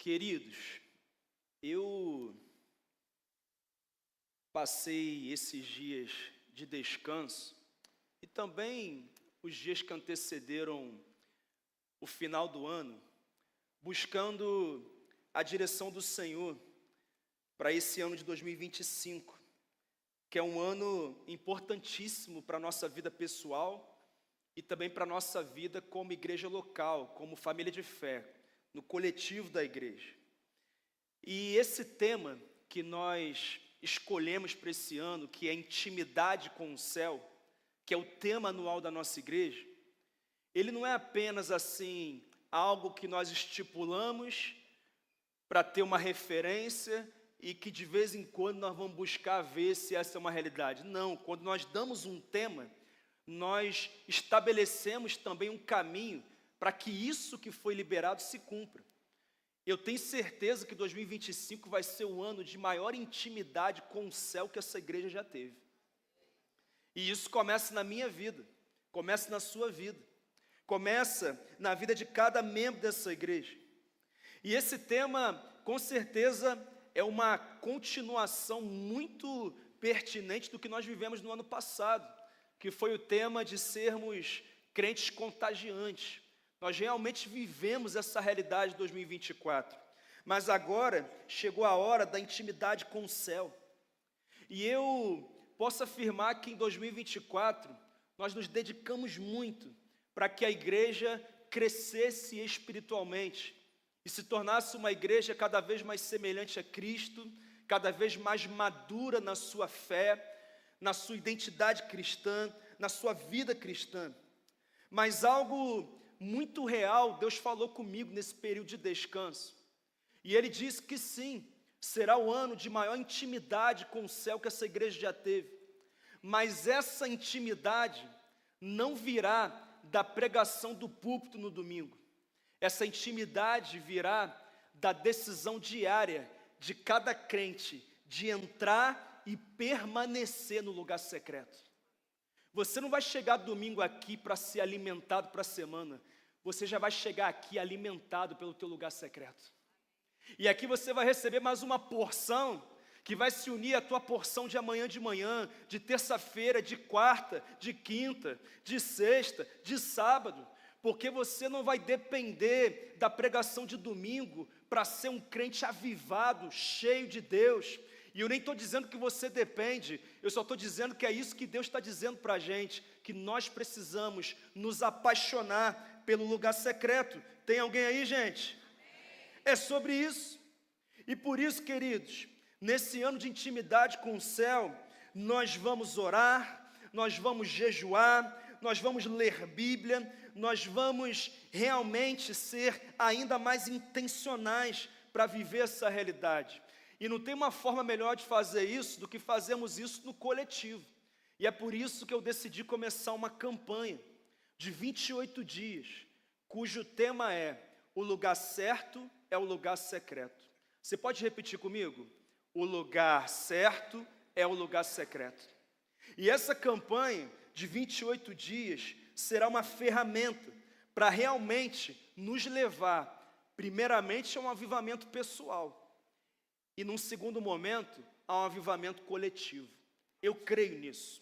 Queridos, eu passei esses dias de descanso e também os dias que antecederam o final do ano, buscando a direção do Senhor para esse ano de 2025, que é um ano importantíssimo para a nossa vida pessoal e também para a nossa vida como igreja local, como família de fé, no coletivo da igreja. E esse tema que nós escolhemos para esse ano, que é intimidade com o céu, que é o tema anual da nossa igreja, ele não é apenas assim, algo que nós estipulamos para ter uma referência e que de vez em quando nós vamos buscar ver se essa é uma realidade. Não, quando nós damos um tema, nós estabelecemos também um caminho para que isso que foi liberado se cumpra. Eu tenho certeza que 2025 vai ser o ano de maior intimidade com o céu que essa igreja já teve. E isso começa na minha vida, começa na sua vida, começa na vida de cada membro dessa igreja. E esse tema, com certeza, é uma continuação muito pertinente do que nós vivemos no ano passado, que foi o tema de sermos crentes contagiantes. Nós realmente vivemos essa realidade de 2024, mas agora chegou a hora da intimidade com o céu. E eu posso afirmar que em 2024 nós nos dedicamos muito para que a igreja crescesse espiritualmente e se tornasse uma igreja cada vez mais semelhante a Cristo, cada vez mais madura na sua fé, na sua identidade cristã, na sua vida cristã. Mas algo muito real, Deus falou comigo nesse período de descanso. E Ele disse que sim, será o ano de maior intimidade com o céu que essa igreja já teve. Mas essa intimidade não virá da pregação do púlpito no domingo. Essa intimidade virá da decisão diária de cada crente de entrar e permanecer no lugar secreto. Você não vai chegar domingo aqui para ser alimentado para a semana. Você já vai chegar aqui alimentado pelo teu lugar secreto. E aqui você vai receber mais uma porção que vai se unir à tua porção de amanhã de manhã, de terça-feira, de quarta, de quinta, de sexta, de sábado. Porque você não vai depender da pregação de domingo para ser um crente avivado, cheio de Deus. E eu nem estou dizendo que você depende, eu só estou dizendo que é isso que Deus está dizendo para a gente, que nós precisamos nos apaixonar pelo lugar secreto. Tem alguém aí, gente? É sobre isso. E por isso, queridos, nesse ano de intimidade com o céu, nós vamos orar, nós vamos jejuar, nós vamos ler Bíblia, nós vamos realmente ser ainda mais intencionais para viver essa realidade. E não tem uma forma melhor de fazer isso do que fazermos isso no coletivo. E é por isso que eu decidi começar uma campanha de 28 dias, cujo tema é: o lugar certo é o lugar secreto. Você pode repetir comigo? O lugar certo é o lugar secreto. E essa campanha de 28 dias será uma ferramenta para realmente nos levar, primeiramente, a um avivamento pessoal. E num segundo momento, há um avivamento coletivo. Eu creio nisso.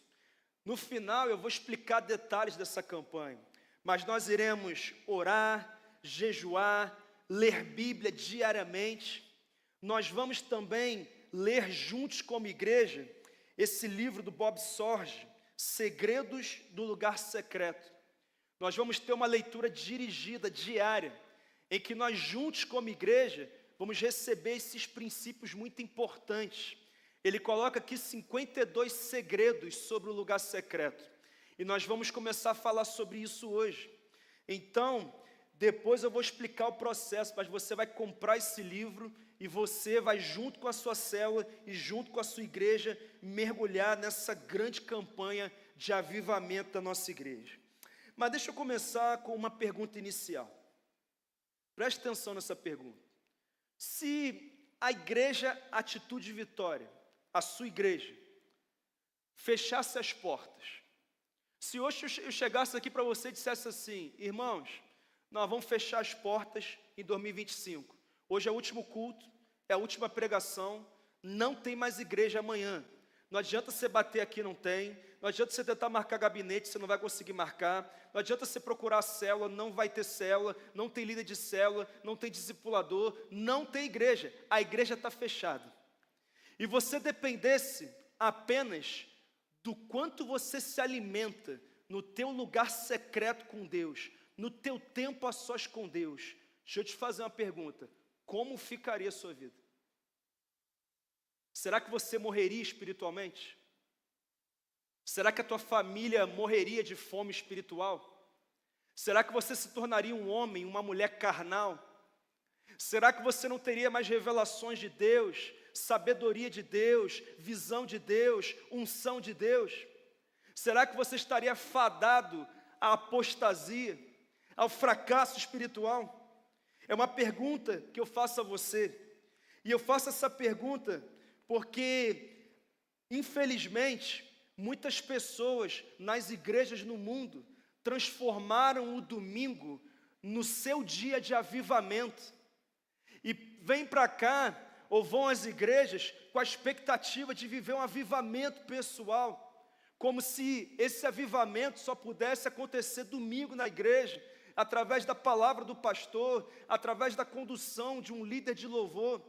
No final eu vou explicar detalhes dessa campanha, mas nós iremos orar, jejuar, ler Bíblia diariamente. Nós vamos também ler juntos como igreja esse livro do Bob Sorge, Segredos do Lugar Secreto. Nós vamos ter uma leitura dirigida, diária, em que nós juntos como igreja vamos receber esses princípios muito importantes. Ele coloca aqui 52 segredos sobre o lugar secreto. E nós vamos começar a falar sobre isso hoje. Então, depois eu vou explicar o processo, mas você vai comprar esse livro e você vai, junto com a sua célula e junto com a sua igreja, mergulhar nessa grande campanha de avivamento da nossa igreja. Mas deixa eu começar com uma pergunta inicial. Preste atenção nessa pergunta. Se a igreja Atitude de Vitória, a sua igreja, fechasse as portas, se hoje eu chegasse aqui para você e dissesse assim: irmãos, nós vamos fechar as portas em 2025, Hoje é o último culto, é a última pregação, não tem mais igreja amanhã. Não adianta você bater aqui, não tem. Não adianta você tentar marcar gabinete, você não vai conseguir marcar. Não adianta você procurar a célula, não vai ter célula, não tem líder de célula, não tem discipulador, não tem igreja. A igreja está fechada. E você dependesse apenas do quanto você se alimenta no teu lugar secreto com Deus, no teu tempo a sós com Deus. Deixa eu te fazer uma pergunta. Como ficaria a sua vida? Será que você morreria espiritualmente? Será que a tua família morreria de fome espiritual? Será que você se tornaria um homem, uma mulher carnal? Será que você não teria mais revelações de Deus, sabedoria de Deus, visão de Deus, unção de Deus? Será que você estaria fadado à apostasia, ao fracasso espiritual? É uma pergunta que eu faço a você. E eu faço essa pergunta porque, infelizmente, muitas pessoas nas igrejas no mundo transformaram o domingo no seu dia de avivamento. E vêm para cá, ou vão às igrejas, com a expectativa de viver um avivamento pessoal. Como se esse avivamento só pudesse acontecer domingo na igreja, através da palavra do pastor, através da condução de um líder de louvor.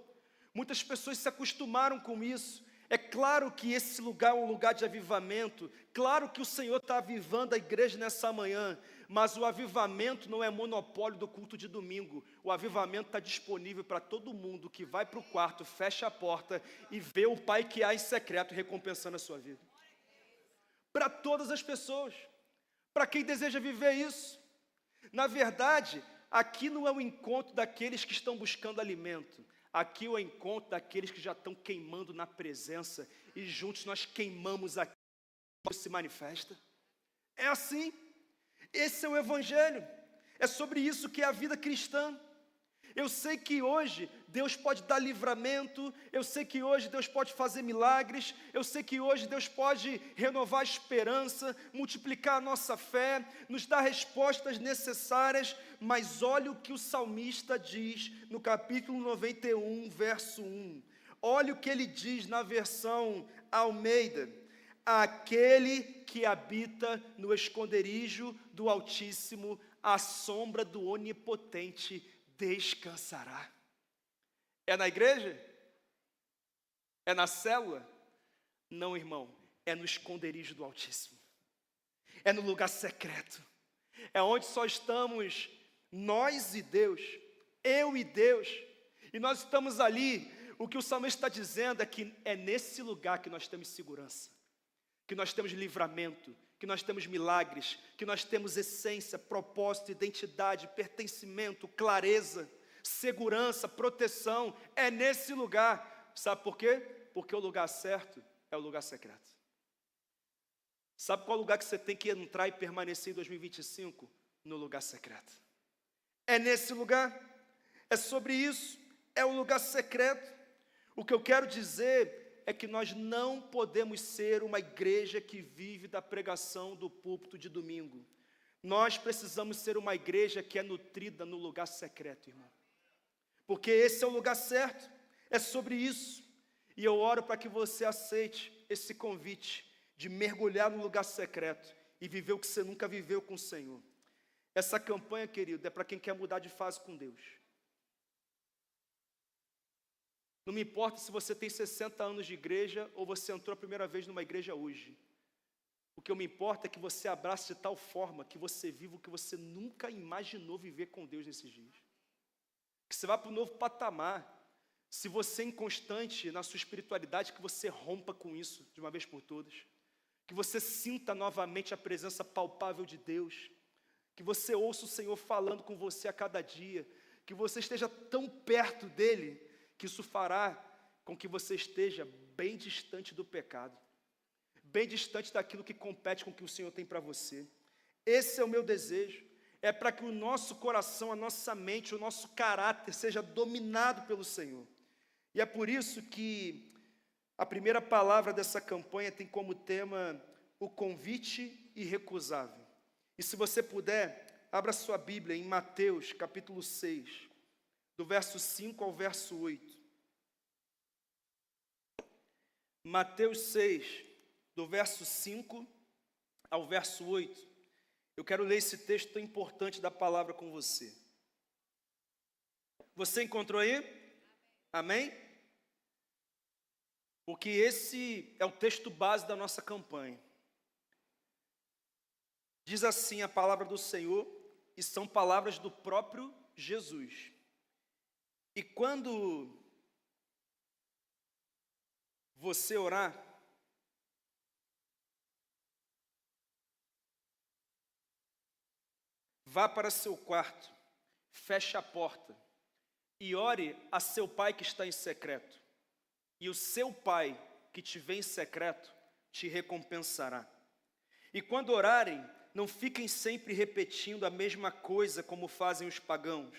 Muitas pessoas se acostumaram com isso. É claro que esse lugar é um lugar de avivamento, claro que o Senhor está avivando a igreja nessa manhã, mas o avivamento não é monopólio do culto de domingo. O avivamento está disponível para todo mundo que vai para o quarto, fecha a porta e vê o Pai que há em secreto recompensando a sua vida. Para todas as pessoas, para quem deseja viver isso. Na verdade, aqui não é o encontro daqueles que estão buscando alimento. Aqui é o encontro daqueles que já estão queimando na presença. E juntos nós queimamos aqui. Deus se manifesta. É assim. Esse é o Evangelho. É sobre isso que é a vida cristã. Eu sei que hoje Deus pode dar livramento, eu sei que hoje Deus pode fazer milagres, eu sei que hoje Deus pode renovar a esperança, multiplicar a nossa fé, nos dar respostas necessárias, mas olha o que o salmista diz no capítulo 91, verso 1. Olha o que ele diz na versão Almeida: aquele que habita no esconderijo do Altíssimo, à sombra do Onipotente descansará. É na igreja? É na célula? Não, irmão, é no esconderijo do Altíssimo. É no lugar secreto. É onde só estamos nós e Deus, eu e Deus. E nós estamos ali. O que o salmista está dizendo é que é nesse lugar que nós temos segurança, que nós temos livramento, que nós temos milagres, que nós temos essência, propósito, identidade, pertencimento, clareza, segurança, proteção. É nesse lugar. Sabe por quê? Porque o lugar certo é o lugar secreto. Sabe qual lugar que você tem que entrar e permanecer em 2025? No lugar secreto. É nesse lugar. É sobre isso. É o lugar secreto. O que eu quero dizer é que nós não podemos ser uma igreja que vive da pregação do púlpito de domingo. Nós precisamos ser uma igreja que é nutrida no lugar secreto, irmão. Porque esse é o lugar certo, é sobre isso. E eu oro para que você aceite esse convite de mergulhar no lugar secreto e viver o que você nunca viveu com o Senhor. Essa campanha, querido, é para quem quer mudar de fase com Deus. Não me importa se você tem 60 anos de igreja ou você entrou a primeira vez numa igreja hoje. O que eu me importa é que você abrace de tal forma que você viva o que você nunca imaginou viver com Deus nesses dias. Que você vá para um novo patamar. Se você é inconstante na sua espiritualidade, que você rompa com isso de uma vez por todas. Que você sinta novamente a presença palpável de Deus. Que você ouça o Senhor falando com você a cada dia. Que você esteja tão perto dEle, que isso fará com que você esteja bem distante do pecado, bem distante daquilo que compete com o que o Senhor tem para você. Esse é o meu desejo, é para que o nosso coração, a nossa mente, o nosso caráter seja dominado pelo Senhor. E é por isso que a primeira palavra dessa campanha tem como tema o convite irrecusável. E se você puder, abra sua Bíblia em Mateus capítulo 6. do verso 5 ao verso 8. Mateus 6, do verso 5 ao verso 8. Eu quero ler esse texto tão importante da palavra com você. Você encontrou aí? Amém? Porque esse é o texto base da nossa campanha. Diz assim a palavra do Senhor, e são palavras do próprio Jesus. E quando você orar, vá para seu quarto, feche a porta e ore a seu pai que está em secreto. E o seu pai que te vê em secreto te recompensará. E quando orarem, não fiquem sempre repetindo a mesma coisa como fazem os pagãos.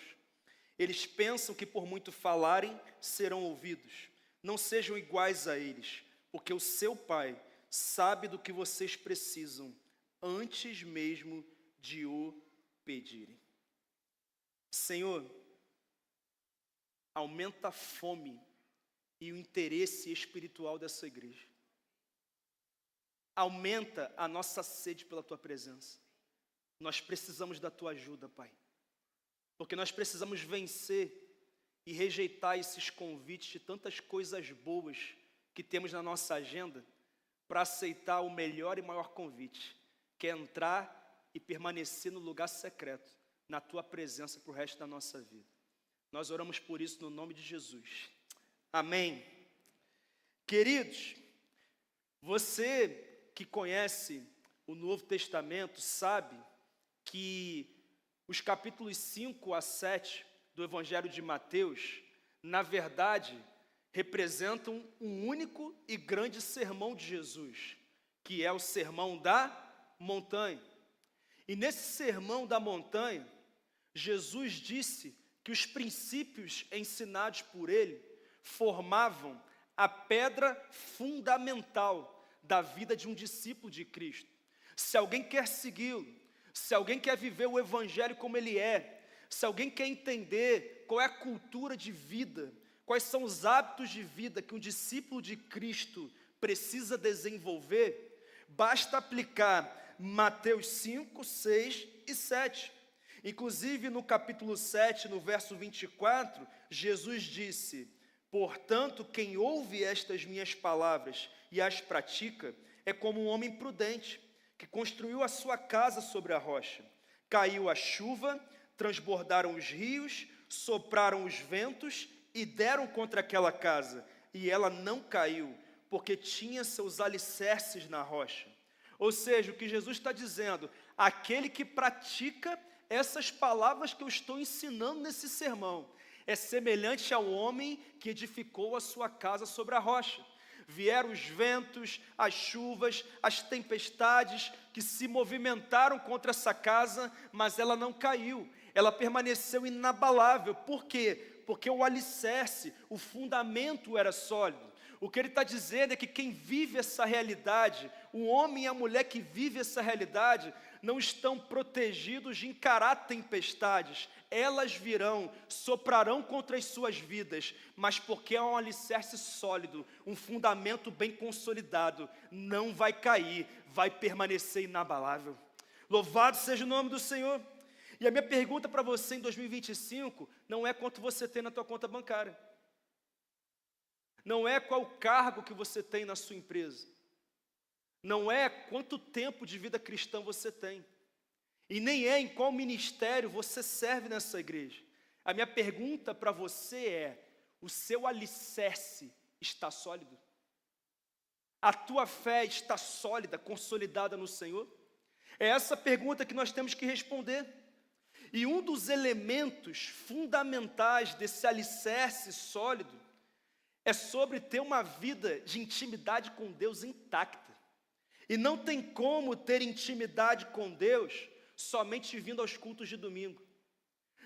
Eles pensam que por muito falarem, serão ouvidos. Não sejam iguais a eles, porque o seu pai sabe do que vocês precisam, antes mesmo de o pedirem. Senhor, aumenta a fome e o interesse espiritual dessa igreja. Aumenta a nossa sede pela Tua presença. Nós precisamos da Tua ajuda, Pai. Porque nós precisamos vencer e rejeitar esses convites de tantas coisas boas que temos na nossa agenda para aceitar o melhor e maior convite, que é entrar e permanecer no lugar secreto, na Tua presença para o resto da nossa vida. Nós oramos por isso no nome de Jesus. Amém. Queridos, você que conhece o Novo Testamento sabe que os capítulos 5 a 7 do Evangelho de Mateus, na verdade, representam um único e grande sermão de Jesus, que é o Sermão da Montanha. E nesse Sermão da Montanha, Jesus disse que os princípios ensinados por ele formavam a pedra fundamental da vida de um discípulo de Cristo. Se alguém quer segui-lo, se alguém quer viver o Evangelho como ele é, se alguém quer entender qual é a cultura de vida, quais são os hábitos de vida que um discípulo de Cristo precisa desenvolver, basta aplicar Mateus 5, 6 e 7. Inclusive no capítulo 7, no verso 24, Jesus disse: portanto, quem ouve estas minhas palavras e as pratica, é como um homem prudente, que construiu a sua casa sobre a rocha. Caiu a chuva, transbordaram os rios, sopraram os ventos e deram contra aquela casa, e ela não caiu, porque tinha seus alicerces na rocha. Ou seja, o que Jesus está dizendo, aquele que pratica essas palavras que eu estou ensinando nesse sermão, é semelhante ao homem que edificou a sua casa sobre a rocha. Vieram os ventos, as chuvas, as tempestades que se movimentaram contra essa casa, mas ela não caiu, ela permaneceu inabalável. Por quê? Porque o alicerce, o fundamento era sólido. O que ele está dizendo é que quem vive essa realidade, o homem e a mulher que vive essa realidade, não estão protegidos de encarar tempestades. Elas virão, soprarão contra as suas vidas, mas porque é um alicerce sólido, um fundamento bem consolidado, não vai cair, vai permanecer inabalável. Louvado seja o nome do Senhor. E a minha pergunta para você em 2025 não é quanto você tem na tua conta bancária. Não é qual o cargo que você tem na sua empresa. Não é quanto tempo de vida cristã você tem. E nem é em qual ministério você serve nessa igreja. A minha pergunta para você é: o seu alicerce está sólido? A tua fé está sólida, consolidada no Senhor? É essa pergunta que nós temos que responder. E um dos elementos fundamentais desse alicerce sólido é sobre ter uma vida de intimidade com Deus intacta. E não tem como ter intimidade com Deus somente vindo aos cultos de domingo.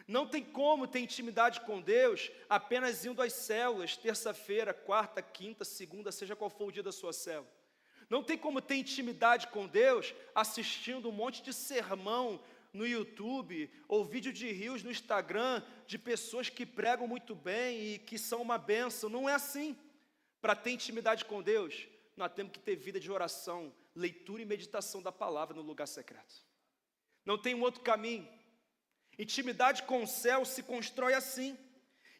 Não tem como ter intimidade com Deus apenas indo às células, terça-feira, quarta, quinta, segunda, seja qual for o dia da sua célula. Não tem como ter intimidade com Deus assistindo um monte de sermão no YouTube, ou vídeo de reels no Instagram, de pessoas que pregam muito bem e que são uma bênção. Não é assim. Para ter intimidade com Deus, nós temos que ter vida de oração, leitura e meditação da palavra no lugar secreto. Não tem um outro caminho. Intimidade com o céu se constrói assim.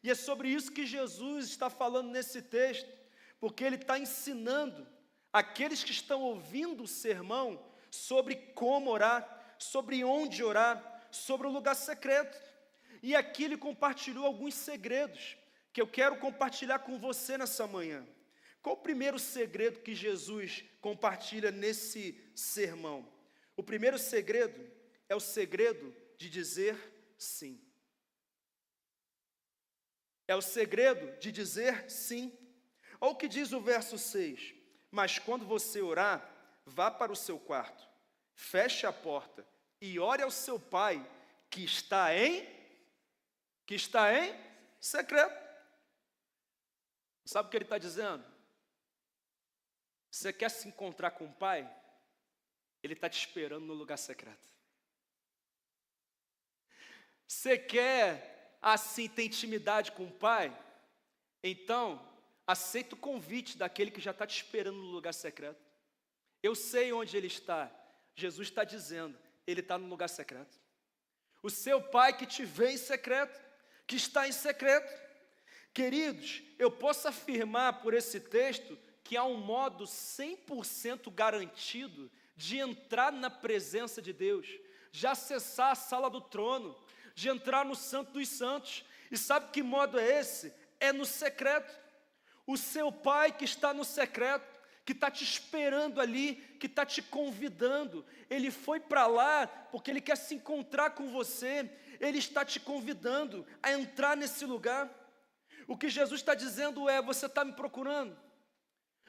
E é sobre isso que Jesus está falando nesse texto, porque Ele está ensinando aqueles que estão ouvindo o sermão sobre como orar, sobre onde orar, sobre o lugar secreto. E aqui Ele compartilhou alguns segredos que eu quero compartilhar com você nessa manhã. Qual o primeiro segredo que Jesus compartilha nesse sermão? O primeiro segredo é o segredo de dizer sim. É o segredo de dizer sim. Olha o que diz o verso 6. Mas quando você orar, vá para o seu quarto, feche a porta e ore ao seu pai que está em secreto. Sabe o que ele está dizendo? Você quer se encontrar com o pai? Ele está te esperando no lugar secreto. Você quer, assim, ter intimidade com o pai? Então, aceita o convite daquele que já está te esperando no lugar secreto. Eu sei onde ele está. Jesus está dizendo, ele está no lugar secreto. O seu pai que te vê em secreto, que está em secreto. Queridos, eu posso afirmar por esse texto que há um modo 100% garantido de entrar na presença de Deus, de acessar a sala do trono, de entrar no Santo dos Santos. E sabe que modo é esse? É no secreto. O seu pai que está no secreto, que está te esperando ali, que está te convidando. Ele foi para lá porque ele quer se encontrar com você. Ele está te convidando a entrar nesse lugar. O que Jesus está dizendo é, você está me procurando?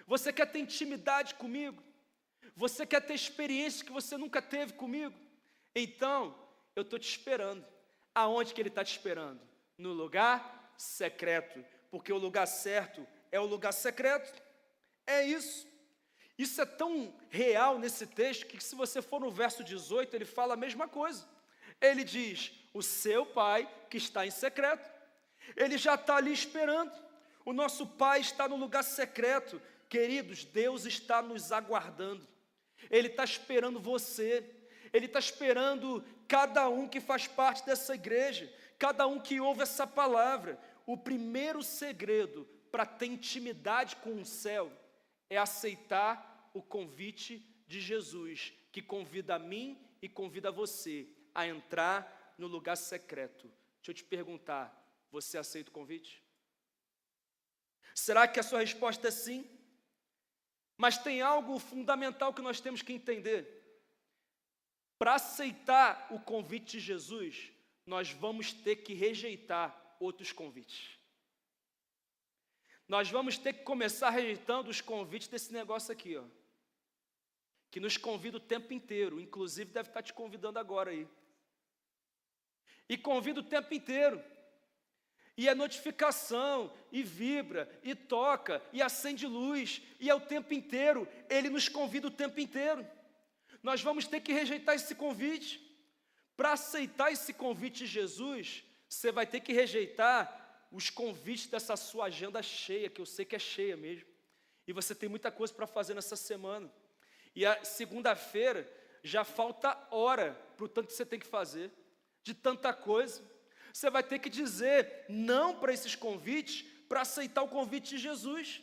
Você quer ter intimidade comigo? Você quer ter experiência que você nunca teve comigo? Então, eu estou te esperando. Aonde que Ele está te esperando? No lugar secreto. Porque o lugar certo é o lugar secreto. É isso. Isso é tão real nesse texto que se você for no verso 18, ele fala a mesma coisa. Ele diz, o seu pai que está em secreto. Ele já está ali esperando. O nosso pai está no lugar secreto. Queridos, Deus está nos aguardando. Ele está esperando você. Ele está esperando cada um que faz parte dessa igreja, cada um que ouve essa palavra. O primeiro segredo para ter intimidade com o céu é aceitar o convite de Jesus, que convida a mim e convida você a entrar no lugar secreto. Deixa eu te perguntar, você aceita o convite? Será que a sua resposta é sim? Mas tem algo fundamental que nós temos que entender. Para aceitar o convite de Jesus, nós vamos ter que rejeitar outros convites. Nós vamos ter que começar rejeitando os convites desse negócio aqui, ó, que nos convida o tempo inteiro, inclusive deve estar te convidando agora aí. E convida o tempo inteiro. E é notificação, e vibra, e toca, e acende luz, e é o tempo inteiro. Ele nos convida o tempo inteiro. Nós vamos ter que rejeitar esse convite. Para aceitar esse convite de Jesus, você vai ter que rejeitar os convites dessa sua agenda cheia, que eu sei que é cheia mesmo. E você tem muita coisa para fazer nessa semana. E a segunda-feira já falta hora para o tanto que você tem que fazer, de tanta coisa. Você vai ter que dizer não para esses convites, para aceitar o convite de Jesus.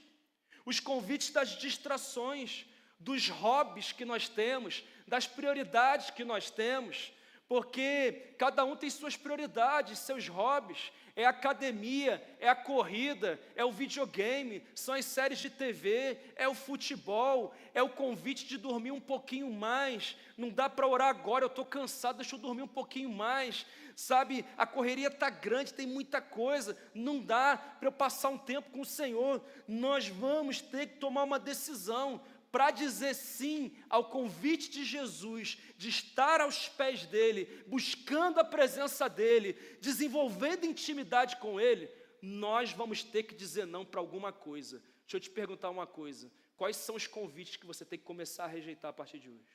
Os convites das distrações, dos hobbies que nós temos, das prioridades que nós temos, porque cada um tem suas prioridades, seus hobbies. É a academia, é a corrida, é o videogame, são as séries de TV, é o futebol, é o convite de dormir um pouquinho mais. Não dá para orar agora, eu estou cansado, deixa eu dormir um pouquinho mais. Sabe, a correria está grande, tem muita coisa, não dá para eu passar um tempo com o Senhor. Nós vamos ter que tomar uma decisão para dizer sim ao convite de Jesus, de estar aos pés dEle, buscando a presença dEle, desenvolvendo intimidade com Ele. Nós vamos ter que dizer não para alguma coisa. Deixa eu te perguntar uma coisa, quais são os convites que você tem que começar a rejeitar a partir de hoje?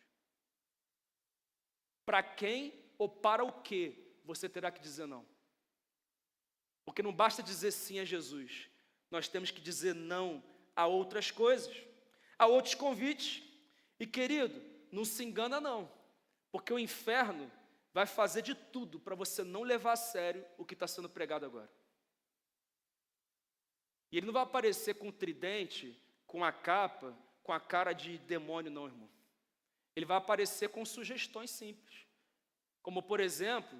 Para quem ou para o que você terá que dizer não. Porque não basta dizer sim a Jesus, nós temos que dizer não a outras coisas, a outros convites. E querido, não se engana não, porque o inferno vai fazer de tudo para você não levar a sério o que está sendo pregado agora. E ele não vai aparecer com um tridente, com a capa, com a cara de demônio não, irmão. Ele vai aparecer com sugestões simples, como por exemplo,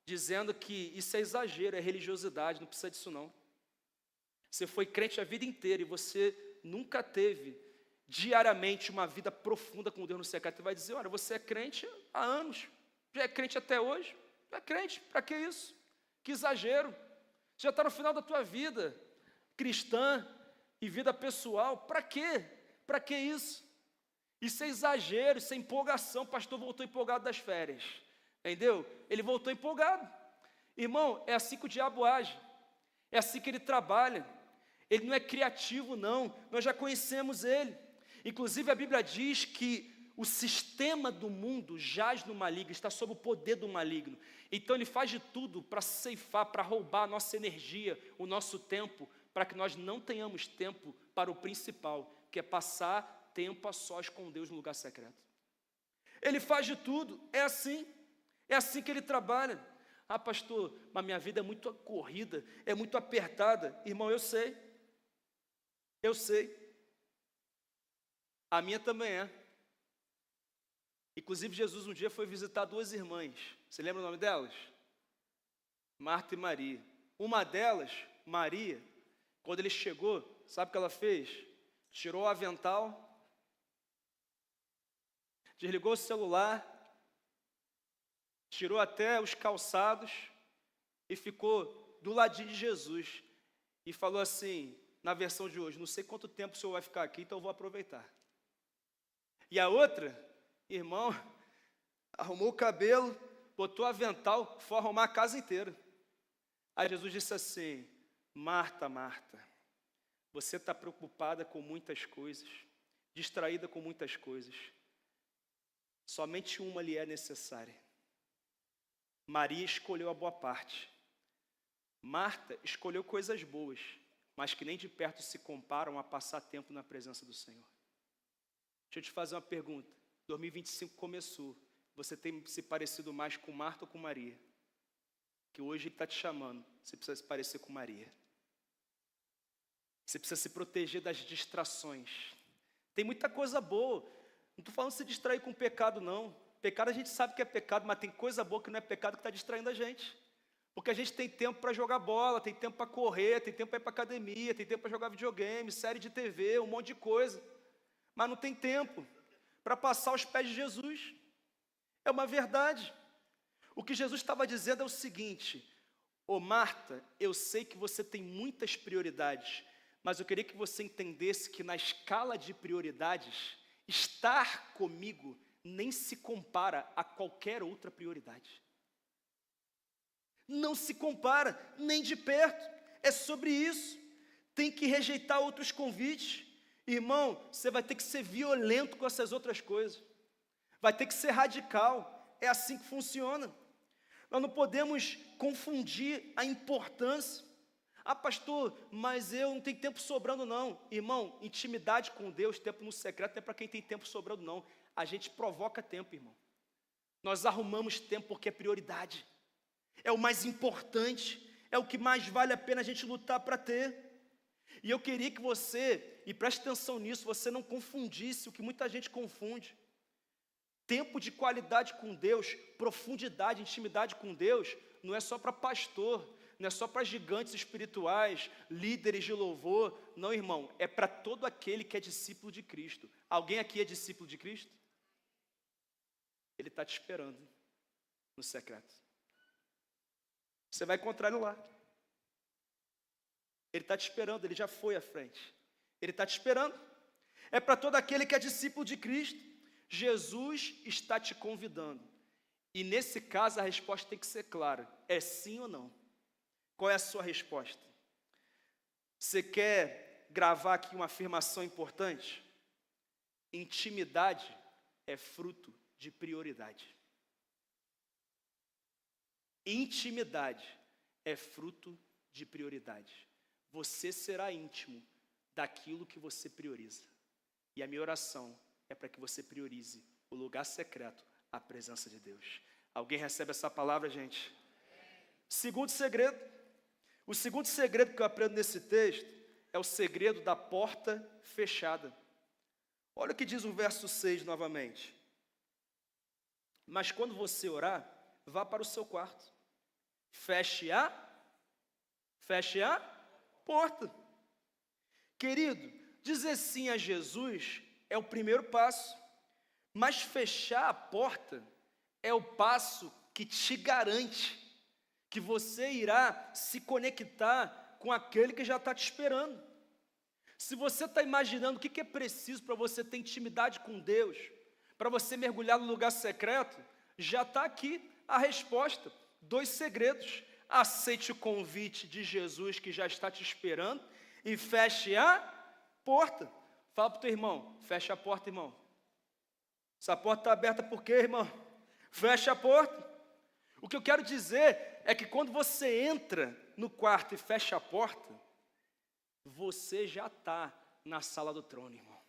dizendo que isso é exagero, é religiosidade, não precisa disso não. Você foi crente a vida inteira e você nunca teve diariamente uma vida profunda com Deus no secreto. Ele vai dizer, olha, você é crente há anos, já é crente até hoje, já é crente, para que isso? Que exagero, você já está no final da tua vida cristã e vida pessoal, para quê? Para que isso? Isso é exagero, isso é empolgação. O pastor voltou empolgado das férias, entendeu? Ele voltou empolgado. Irmão, é assim que o diabo age, é assim que ele trabalha. Ele não é criativo não, nós já conhecemos ele. Inclusive a Bíblia diz que o sistema do mundo jaz no maligno, está sob o poder do maligno. Então ele faz de tudo para ceifar, para roubar a nossa energia, o nosso tempo, para que nós não tenhamos tempo para o principal, que é passar tempo a sós com Deus no lugar secreto. Ele faz de tudo, é assim que ele trabalha. Ah, pastor, mas minha vida é muito corrida, é muito apertada. Irmão, eu sei. A minha também é. Inclusive, Jesus um dia foi visitar duas irmãs. Você lembra o nome delas? Marta e Maria. Uma delas, Maria, quando ele chegou, sabe o que ela fez? Tirou o avental, desligou o celular, tirou até os calçados e ficou do ladinho de Jesus e falou assim, na versão de hoje, não sei quanto tempo o senhor vai ficar aqui, então eu vou aproveitar. E a outra, irmão, arrumou o cabelo, botou o avental, foi arrumar a casa inteira. Aí Jesus disse assim, Marta, Marta, você está preocupada com muitas coisas, distraída com muitas coisas. Somente uma lhe é necessária. Maria escolheu a boa parte. Marta escolheu coisas boas, mas que nem de perto se comparam a passar tempo na presença do Senhor. Deixa eu te fazer uma pergunta. 2025 começou. Você tem se parecido mais com Marta ou com Maria? Que hoje Ele está te chamando. Você precisa se parecer com Maria. Você precisa se proteger das distrações. Tem muita coisa boa. Não estou falando de se distrair com pecado, não. Pecado a gente sabe que é pecado, mas tem coisa boa que não é pecado que está distraindo a gente. Porque a gente tem tempo para jogar bola, tem tempo para correr, tem tempo para ir para academia, tem tempo para jogar videogame, série de TV, um monte de coisa. Mas não tem tempo para passar aos pés de Jesus. É uma verdade. O que Jesus estava dizendo é o seguinte, ô Marta, eu sei que você tem muitas prioridades, mas eu queria que você entendesse que na escala de prioridades, estar comigo nem se compara a qualquer outra prioridade. Não se compara, nem de perto. É sobre isso. Tem que rejeitar outros convites. Irmão, você vai ter que ser violento com essas outras coisas. Vai ter que ser radical. É assim que funciona. Nós não podemos confundir a importância. Ah, pastor, mas eu não tenho tempo sobrando não. Irmão, intimidade com Deus, tempo no secreto, não é para quem tem tempo sobrando não. A gente provoca tempo, irmão. Nós arrumamos tempo porque é prioridade. É o mais importante, é o que mais vale a pena a gente lutar para ter. E eu queria que você, e preste atenção nisso, você não confundisse o que muita gente confunde. Tempo de qualidade com Deus, profundidade, intimidade com Deus, não é só para pastor, não é só para gigantes espirituais, líderes de louvor. Não, irmão, é para todo aquele que é discípulo de Cristo. Alguém aqui é discípulo de Cristo? Ele está te esperando no secreto. Você vai encontrar ele lá. Ele está te esperando, ele já foi à frente. Ele está te esperando. É para todo aquele que é discípulo de Cristo. Jesus está te convidando. E nesse caso a resposta tem que ser clara. É sim ou não? Qual é a sua resposta? Você quer gravar aqui uma afirmação importante? Intimidade é fruto de prioridade. Intimidade é fruto de prioridade. Você será íntimo daquilo que você prioriza. E a minha oração é para que você priorize o lugar secreto, a presença de Deus. Alguém recebe essa palavra, gente? Segundo segredo. O segundo segredo que eu aprendo nesse texto é o segredo da porta fechada. Olha o que diz o verso 6 novamente. Mas quando você orar, vá para o seu quarto. Feche a porta. Querido, dizer sim a Jesus é o primeiro passo. Mas fechar a porta é o passo que te garante que você irá se conectar com aquele que já está te esperando. Se você está imaginando o que é preciso para você ter intimidade com Deus, para você mergulhar no lugar secreto, já está aqui a resposta. 2 segredos. Aceite o convite de Jesus que já está te esperando e feche a porta. Fala para o teu irmão, fecha a porta, irmão. Essa porta está aberta por quê, irmão? Fecha a porta. O que eu quero dizer é que quando você entra no quarto e fecha a porta, você já está na sala do trono, irmão.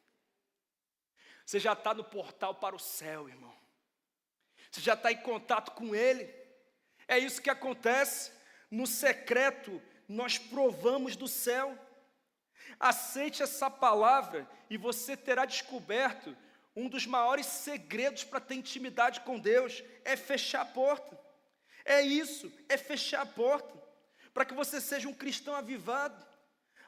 Você já está no portal para o céu, irmão. Você já está em contato com Ele. É isso que acontece. No secreto, nós provamos do céu. Aceite essa palavra e você terá descoberto um dos maiores segredos para ter intimidade com Deus. É fechar a porta. É isso, é fechar a porta. Para que você seja um cristão avivado.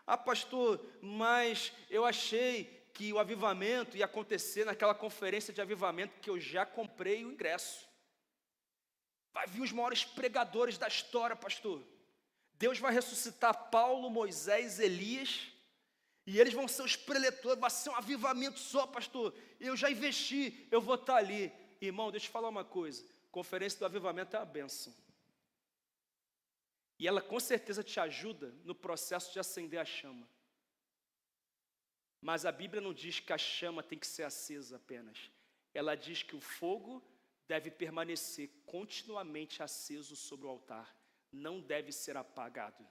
Ah, pastor, mas eu achei que o avivamento ia acontecer naquela conferência de avivamento que eu já comprei o ingresso. Vai vir os maiores pregadores da história, pastor. Deus vai ressuscitar Paulo, Moisés, Elias, e eles vão ser os preletores, vai ser um avivamento só, pastor. Eu já investi, eu vou estar ali. Irmão, deixa eu te falar uma coisa. Conferência do avivamento é uma bênção. E ela com certeza te ajuda no processo de acender a chama. Mas a Bíblia não diz que a chama tem que ser acesa apenas. Ela diz que o fogo deve permanecer continuamente aceso sobre o altar. Não deve ser apagado.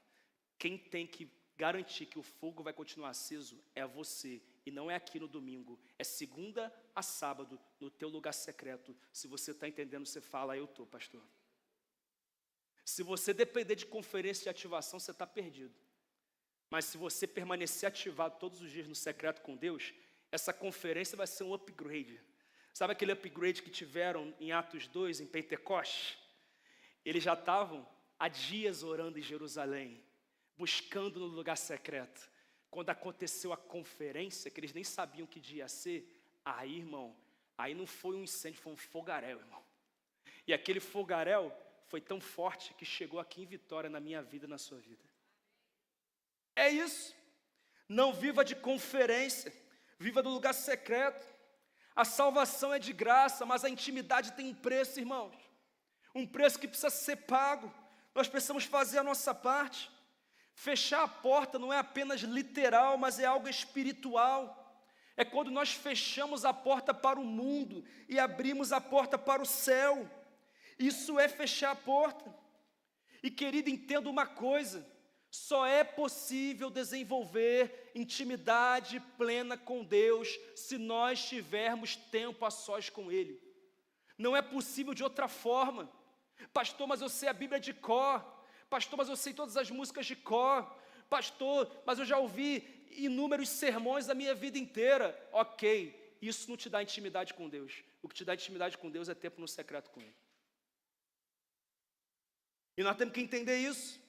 Quem tem que garantir que o fogo vai continuar aceso é você. E não é aqui no domingo. É segunda a sábado, no teu lugar secreto. Se você está entendendo, você fala, eu estou, pastor. Se você depender de conferência de ativação, você está perdido. Mas se você permanecer ativado todos os dias no secreto com Deus, essa conferência vai ser um upgrade. Sabe aquele upgrade que tiveram em Atos 2, em Pentecostes? Eles já estavam há dias orando em Jerusalém, buscando no lugar secreto. Quando aconteceu a conferência, que eles nem sabiam que dia ia ser, aí, irmão, aí não foi um incêndio, foi um fogaréu, irmão. E aquele fogaréu foi tão forte que chegou aqui em Vitória, na minha vida, na sua vida. É isso. Não viva de conferência, viva do lugar secreto. A salvação é de graça, mas a intimidade tem um preço, irmãos. Um preço que precisa ser pago. Nós precisamos fazer a nossa parte. Fechar a porta não é apenas literal, mas é algo espiritual. É quando nós fechamos a porta para o mundo e abrimos a porta para o céu. Isso é fechar a porta. E querido, entenda uma coisa. Só é possível desenvolver intimidade plena com Deus se nós tivermos tempo a sós com Ele. Não é possível de outra forma. Pastor, mas eu sei a Bíblia de cor. Pastor, mas eu sei todas as músicas de cor. Pastor, mas eu já ouvi inúmeros sermões da minha vida inteira. Ok, isso não te dá intimidade com Deus. O que te dá intimidade com Deus é tempo no secreto com Ele. E nós temos que entender isso.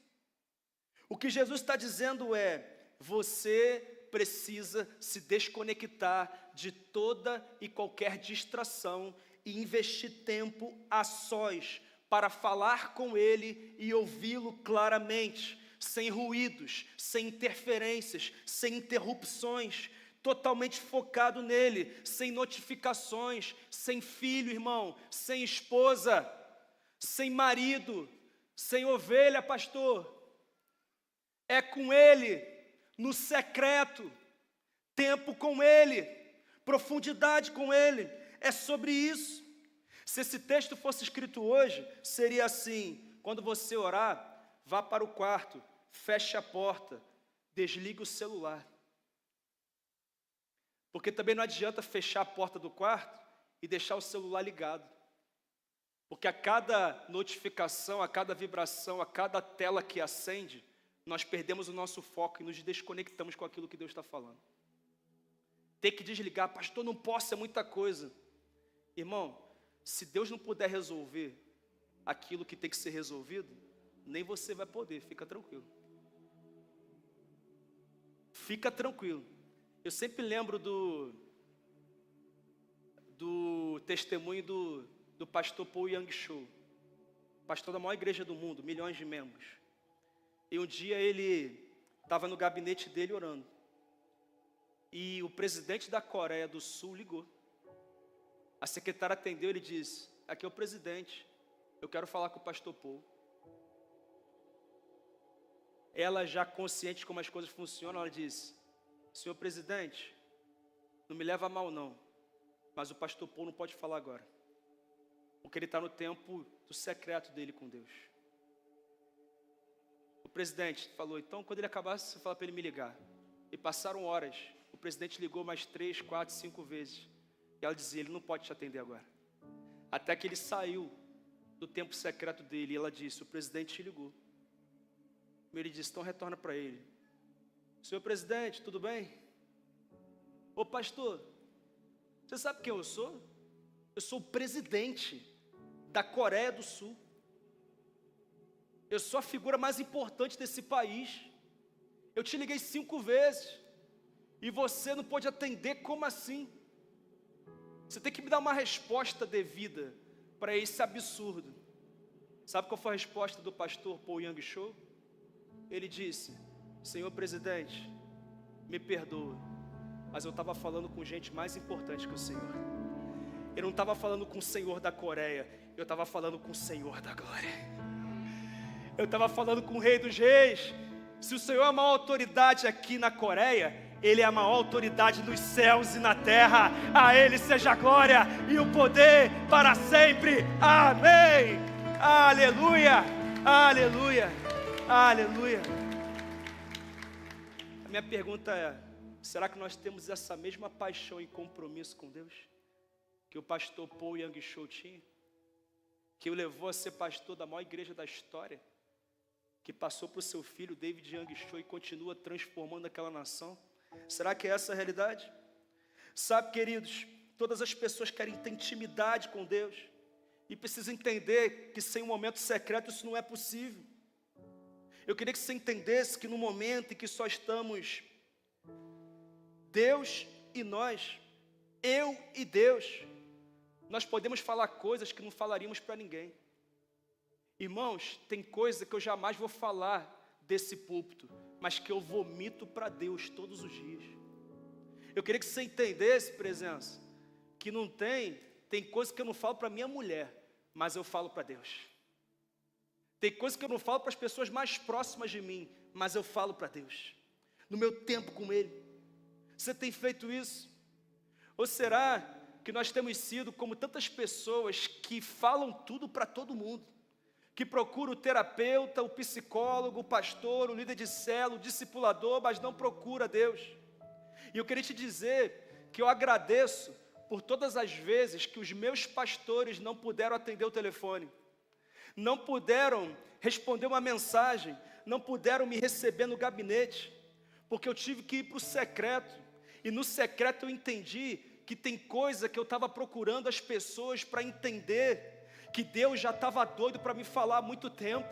O que Jesus está dizendo é, você precisa se desconectar de toda e qualquer distração e investir tempo a sós para falar com Ele e ouvi-lo claramente, sem ruídos, sem interferências, sem interrupções, totalmente focado nele, sem notificações, sem filho, irmão, sem esposa, sem marido, sem ovelha, pastor. É com Ele, no secreto, tempo com Ele, profundidade com Ele, é sobre isso. Se esse texto fosse escrito hoje, seria assim, Quando você orar, vá para o quarto, feche a porta, desligue o celular. Porque também não adianta fechar a porta do quarto e deixar o celular ligado. Porque a cada notificação, a cada vibração, a cada tela que acende, nós perdemos o nosso foco e nos desconectamos com aquilo que Deus está falando. Tem que desligar, pastor, não posso, é muita coisa. Irmão, se Deus não puder resolver aquilo que tem que ser resolvido, nem você vai poder, fica tranquilo. Fica tranquilo. Eu sempre lembro do testemunho do pastor Paul Yang-Cho, pastor da maior igreja do mundo, milhões de membros. E um dia ele estava no gabinete dele orando. E o presidente da Coreia do Sul ligou. A secretária atendeu, ele disse, aqui é o presidente, eu quero falar com o pastor Paul. Ela já consciente de como as coisas funcionam, ela disse, senhor presidente, não me leva a mal não, mas o pastor Paul não pode falar agora, porque ele está no tempo do secreto dele com Deus. O presidente falou, então quando ele acabar, você fala para ele me ligar. E passaram horas, o presidente ligou mais 3, 4, 5 vezes. E ela dizia, ele não pode te atender agora. Até que ele saiu do tempo secreto dele. E ela disse, o presidente te ligou. E ele disse, então retorna para ele. Senhor presidente, tudo bem? Ô pastor, você sabe quem eu sou? Eu sou o presidente da Coreia do Sul. Eu sou a figura mais importante desse país. Eu te liguei 5 vezes. E você não pode atender, como assim? Você tem que me dar uma resposta devida para esse absurdo. Sabe qual foi a resposta do pastor Paul Yang-Cho? Ele disse, senhor presidente, me perdoa, mas eu estava falando com gente mais importante que o senhor. Eu não estava falando com o senhor da Coreia, eu estava falando com o senhor da glória. Eu estava falando com o rei dos reis. Se o senhor é a maior autoridade aqui na Coreia, ele é a maior autoridade nos céus e na terra. A ele seja a glória e o poder para sempre. Amém. Aleluia. Aleluia. Aleluia. A minha pergunta é, será que nós temos essa mesma paixão e compromisso com Deus que o pastor Paul Yang-Cho tinha? Que o levou a ser pastor da maior igreja da história? Que passou para o seu filho David Yang-Cho e continua transformando aquela nação? Será que é essa a realidade? Sabe, queridos, todas as pessoas querem ter intimidade com Deus e precisam entender que sem um momento secreto isso não é possível. Eu queria que você entendesse que no momento em que só estamos Deus e nós, eu e Deus, nós podemos falar coisas que não falaríamos para ninguém. Irmãos, tem coisa que eu jamais vou falar desse púlpito, mas que eu vomito para Deus todos os dias. Eu queria que você entendesse, presença, que não tem coisa que eu não falo para minha mulher, mas eu falo para Deus. Tem coisa que eu não falo para as pessoas mais próximas de mim, mas eu falo para Deus. No meu tempo com Ele. Você tem feito isso? Ou será que nós temos sido como tantas pessoas que falam tudo para todo mundo? Que procura o terapeuta, o psicólogo, o pastor, o líder de célula, o discipulador, mas não procura Deus. E eu queria te dizer que eu agradeço por todas as vezes que os meus pastores não puderam atender o telefone, não puderam responder uma mensagem, não puderam me receber no gabinete, porque eu tive que ir para o secreto, e no secreto eu entendi que tem coisa que eu estava procurando as pessoas para entender, que Deus já estava doido para me falar há muito tempo.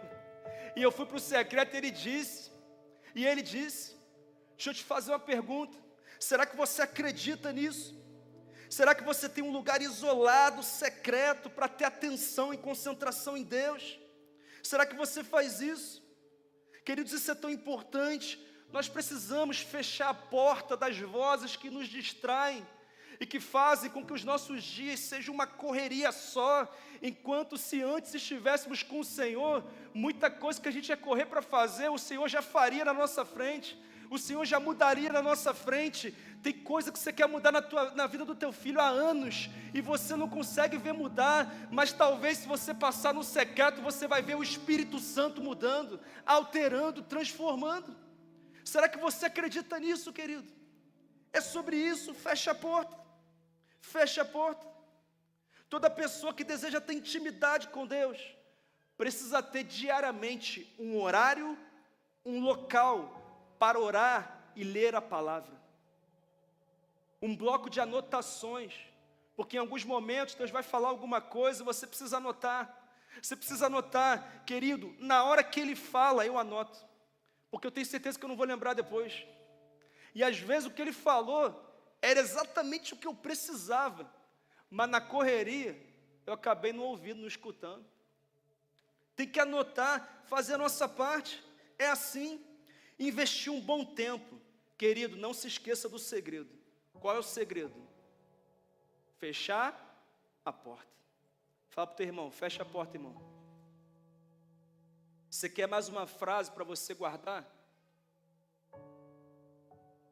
E eu fui para o secreto e ele disse, deixa eu te fazer uma pergunta, será que você acredita nisso? Será que você tem um lugar isolado, secreto, para ter atenção e concentração em Deus? Será que você faz isso? Queridos, isso é tão importante. Nós precisamos fechar a porta das vozes que nos distraem e que fazem com que os nossos dias sejam uma correria só, enquanto se antes estivéssemos com o Senhor, muita coisa que a gente ia correr para fazer, o Senhor já faria na nossa frente. o Senhor já mudaria na nossa frente. Tem coisa que você quer mudar na vida do teu filho há anos, e você não consegue ver mudar, mas talvez se você passar no secreto, você vai ver o Espírito Santo mudando, alterando, transformando. Será que você acredita nisso, querido? É sobre isso. Fecha a porta. Fecha a porta. Toda pessoa que deseja ter intimidade com Deus precisa ter diariamente um horário, um local para orar e ler a palavra. Um bloco de anotações, porque em alguns momentos Deus vai falar alguma coisa e você precisa anotar. Você precisa anotar, querido, na hora que Ele fala, eu anoto, porque eu tenho certeza que eu não vou lembrar depois. E às vezes o que Ele falou era exatamente o que eu precisava, mas na correria eu acabei não ouvindo, não escutando. Tem que anotar, fazer a nossa parte. É assim. Investir um bom tempo. Querido, não se esqueça do segredo. Qual é o segredo? Fechar a porta. Fala para o teu irmão, fecha a porta, irmão. Você quer mais uma frase para você guardar?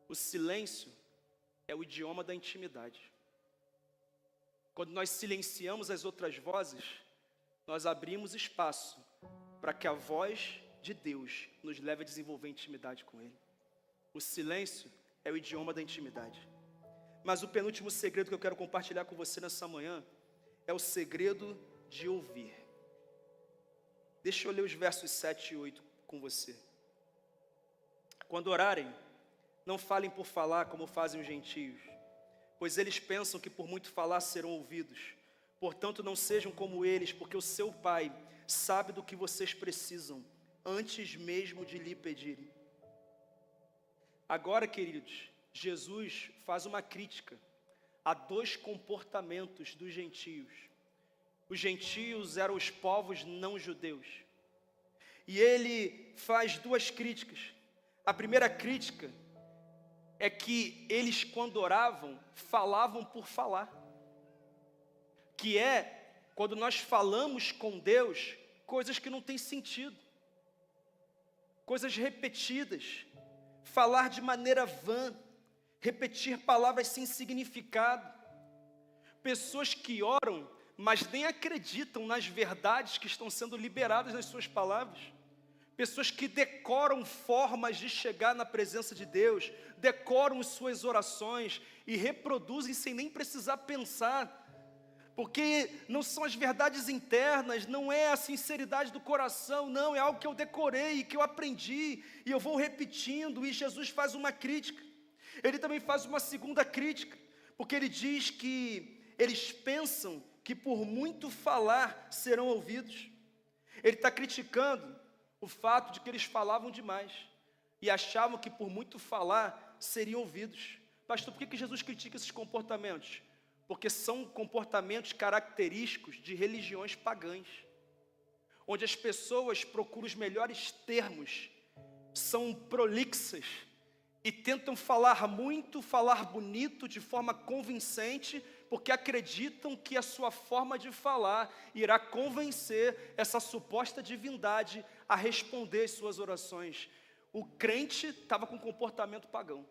O silêncio é o idioma da intimidade. Quando nós silenciamos as outras vozes, nós abrimos espaço para que a voz de Deus nos leve a desenvolver intimidade com Ele. O silêncio é o idioma da intimidade. Mas o penúltimo segredo que eu quero compartilhar com você nessa manhã é o segredo de ouvir. Deixa eu ler os versos 7 e 8 com você. Quando orarem, não falem por falar como fazem os gentios, pois eles pensam que por muito falar serão ouvidos. Portanto, não sejam como eles, porque o seu Pai sabe do que vocês precisam, antes mesmo de lhe pedirem. Agora, queridos, Jesus faz uma crítica a dois comportamentos dos gentios. Os gentios eram os povos não judeus. E ele faz duas críticas. A primeira crítica é que eles, quando oravam, falavam por falar. Que é quando nós falamos com Deus coisas que não têm sentido, coisas repetidas, falar de maneira vã, repetir palavras sem significado. Pessoas que oram, mas nem acreditam nas verdades que estão sendo liberadas nas suas palavras. Pessoas que decoram formas de chegar na presença de Deus, decoram suas orações e reproduzem sem nem precisar pensar, porque não são as verdades internas, não é a sinceridade do coração, não, é algo que eu decorei, que eu aprendi, e eu vou repetindo, e Jesus faz uma crítica. Ele também faz uma segunda crítica, porque ele diz que eles pensam que por muito falar serão ouvidos. Ele está criticando o fato de que eles falavam demais, e achavam que por muito falar seriam ouvidos. Pastor, por que Jesus critica esses comportamentos? Porque são comportamentos característicos de religiões pagãs, onde as pessoas procuram os melhores termos, são prolixas e tentam falar muito, falar bonito, de forma convincente, porque acreditam que a sua forma de falar irá convencer essa suposta divindade a responder às suas orações. O crente estava com comportamento pagão.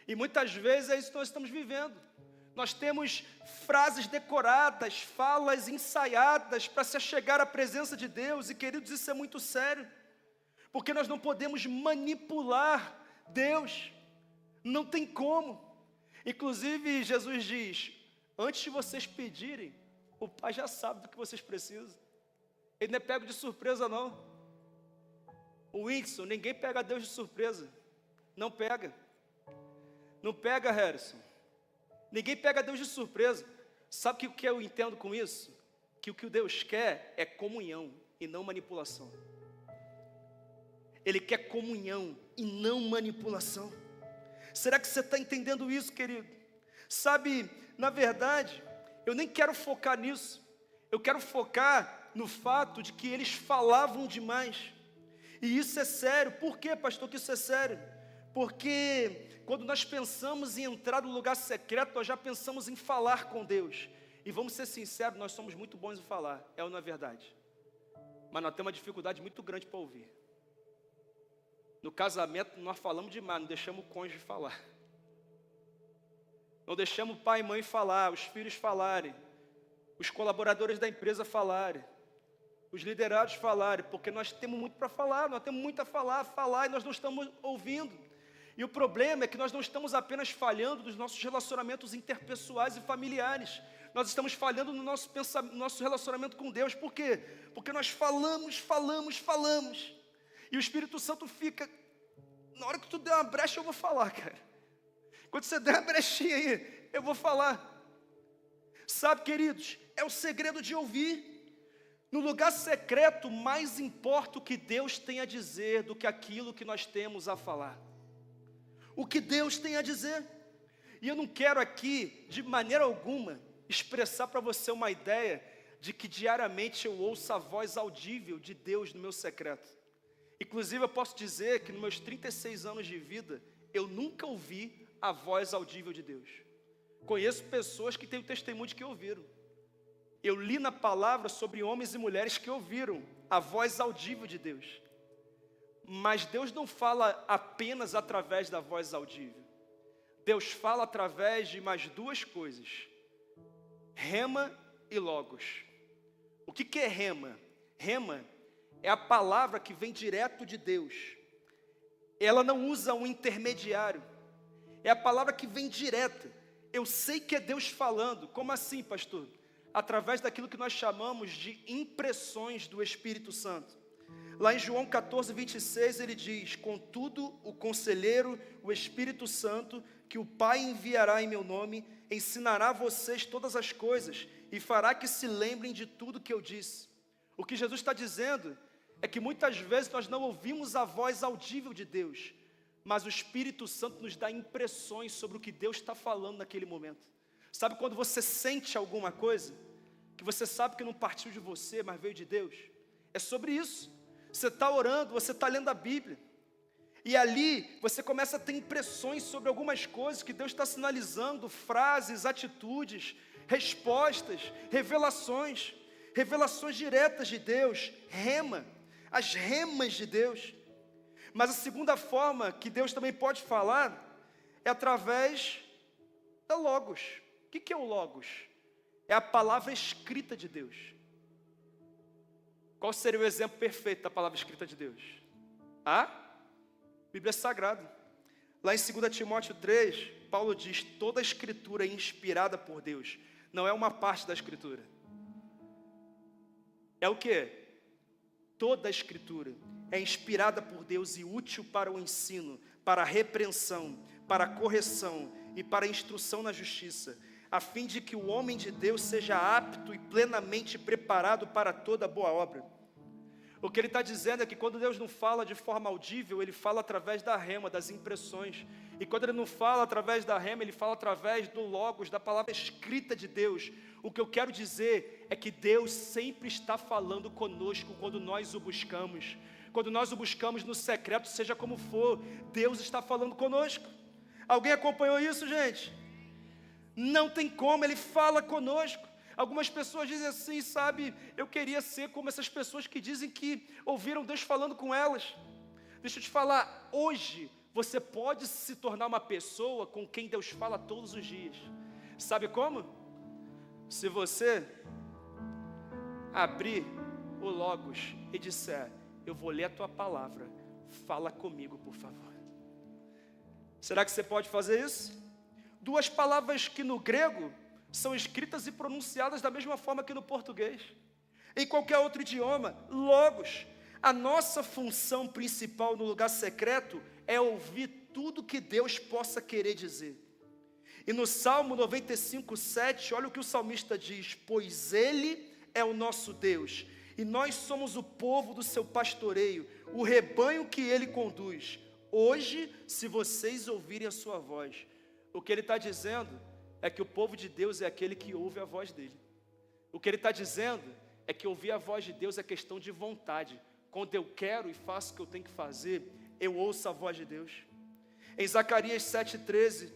E muitas vezes é isso que nós estamos vivendo. Nós temos frases decoradas, falas ensaiadas para se achegar à presença de Deus. E queridos, isso é muito sério, porque nós não podemos manipular Deus, não tem como. Inclusive Jesus diz, antes de vocês pedirem, o Pai já sabe do que vocês precisam. Ele não é pego de surpresa não. O Whindersson, ninguém pega Deus de surpresa. Não pega. Não pega, Harrison. Ninguém pega Deus de surpresa. Sabe o que eu entendo com isso? Que o que Deus quer é comunhão e não manipulação. Ele quer comunhão e não manipulação. Será que você está entendendo isso, querido? Sabe, na verdade, eu nem quero focar nisso. Eu quero focar no fato de que eles falavam demais. E isso é sério. Por quê, pastor, que isso é sério? Porque quando nós pensamos em entrar no lugar secreto, nós já pensamos em falar com Deus. E vamos ser sinceros, nós somos muito bons em falar, é ou não é verdade? Mas nós temos uma dificuldade muito grande para ouvir. No casamento nós falamos demais, não deixamos o cônjuge falar. Não deixamos o pai e mãe falar, os filhos falarem, os colaboradores da empresa falarem, os liderados falarem, porque nós temos muito para falar, nós temos muito a falar e nós não estamos ouvindo. E o problema é que nós não estamos apenas falhando nos nossos relacionamentos interpessoais e familiares, nós estamos falhando no nosso relacionamento com Deus. Por quê? Porque nós falamos, e o Espírito Santo fica, na hora que tu der uma brecha eu vou falar, cara. Quando você der uma brechinha aí, eu vou falar. Sabe, queridos, é o segredo de ouvir. No lugar secreto, mais importa o que Deus tem a dizer do que aquilo que nós temos a falar. O que Deus tem a dizer. E eu não quero aqui, de maneira alguma, expressar para você uma ideia de que diariamente eu ouço a voz audível de Deus no meu secreto. Inclusive eu posso dizer que nos meus 36 anos de vida, eu nunca ouvi a voz audível de Deus. Conheço pessoas que têm o testemunho de que ouviram. Eu li na palavra sobre homens e mulheres que ouviram a voz audível de Deus. Mas Deus não fala apenas através da voz audível. Deus fala através de mais duas coisas: rema e logos. O que é rema? Rema é a palavra que vem direto de Deus. Ela não usa um intermediário. É a palavra que vem direta. Eu sei que é Deus falando. Como assim, pastor? Através daquilo que nós chamamos de impressões do Espírito Santo. Lá em João 14, 26, ele diz: contudo, o conselheiro, o Espírito Santo, que o Pai enviará em meu nome, ensinará a vocês todas as coisas e fará que se lembrem de tudo que eu disse. O que Jesus está dizendo é que muitas vezes nós não ouvimos a voz audível de Deus, mas o Espírito Santo nos dá impressões sobre o que Deus está falando naquele momento. Sabe quando você sente alguma coisa, que você sabe que não partiu de você, mas veio de Deus? É sobre isso. Você está orando, você está lendo a Bíblia, e ali você começa a ter impressões sobre algumas coisas que Deus está sinalizando, frases, atitudes, respostas, revelações diretas de Deus, rema, as remas de Deus. Mas a segunda forma que Deus também pode falar é através da Logos. O que é o Logos? É a palavra escrita de Deus. Qual seria o exemplo perfeito da palavra escrita de Deus? A Bíblia Sagrada. Lá em 2 Timóteo 3, Paulo diz: toda a escritura é inspirada por Deus. Não é uma parte da escritura. É o quê? Toda a escritura é inspirada por Deus e útil para o ensino, para a repreensão, para a correção e para a instrução na justiça, a fim de que o homem de Deus seja apto e plenamente preparado para toda boa obra. O que ele está dizendo é que quando Deus não fala de forma audível, Ele fala através da rema, das impressões. E quando Ele não fala através da rema, Ele fala através do logos, da palavra escrita de Deus. O que eu quero dizer é que Deus sempre está falando conosco quando nós o buscamos. Quando nós o buscamos no secreto, seja como for, Deus está falando conosco. Alguém acompanhou isso, gente? Não tem como, Ele fala conosco. Algumas pessoas dizem assim, sabe, eu queria ser como essas pessoas que dizem que ouviram Deus falando com elas. Deixa eu te falar, hoje você pode se tornar uma pessoa com quem Deus fala todos os dias. Sabe como? Se você abrir o Logos e disser: eu vou ler a tua palavra, fala comigo, por favor. Será que você pode fazer isso? Duas palavras que no grego são escritas e pronunciadas da mesma forma que no português. Em qualquer outro idioma, Logos. A nossa função principal no lugar secreto é ouvir tudo que Deus possa querer dizer. E no Salmo 95, 7, olha o que o salmista diz: pois Ele é o nosso Deus, e nós somos o povo do seu pastoreio, o rebanho que Ele conduz. Hoje, se vocês ouvirem a sua voz. O que Ele está dizendo é que o povo de Deus é aquele que ouve a voz dEle. O que Ele está dizendo é que ouvir a voz de Deus é questão de vontade. Quando eu quero e faço o que eu tenho que fazer, eu ouço a voz de Deus. Em Zacarias 7,13,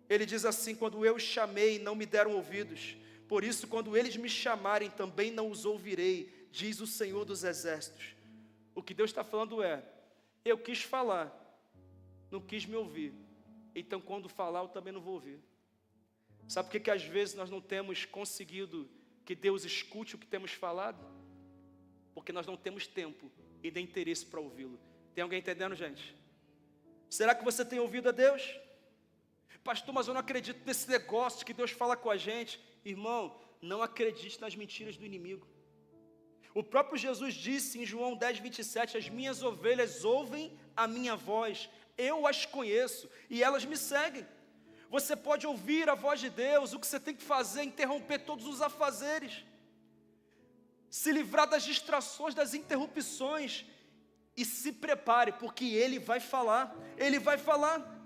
ele diz assim: quando eu os chamei, não me deram ouvidos. Por isso, quando eles me chamarem, também não os ouvirei, diz o Senhor dos Exércitos. O que Deus está falando é Eu quis falar, não quis me ouvir. Então, quando falar, eu também não vou ouvir. Sabe por que às vezes nós não temos conseguido que Deus escute o que temos falado? Porque nós não temos tempo e nem interesse para ouvi-lo. Tem alguém entendendo, gente? Será que você tem ouvido a Deus? Pastor, mas eu não acredito nesse negócio de que Deus fala com a gente. Irmão, não acredite nas mentiras do inimigo. O próprio Jesus disse em João 10:27, as minhas ovelhas ouvem a minha voz, eu as conheço e elas me seguem. Você pode ouvir a voz de Deus, o que você tem que fazer é interromper todos os afazeres, se livrar das distrações, das interrupções, e se prepare, porque Ele vai falar, Ele vai falar.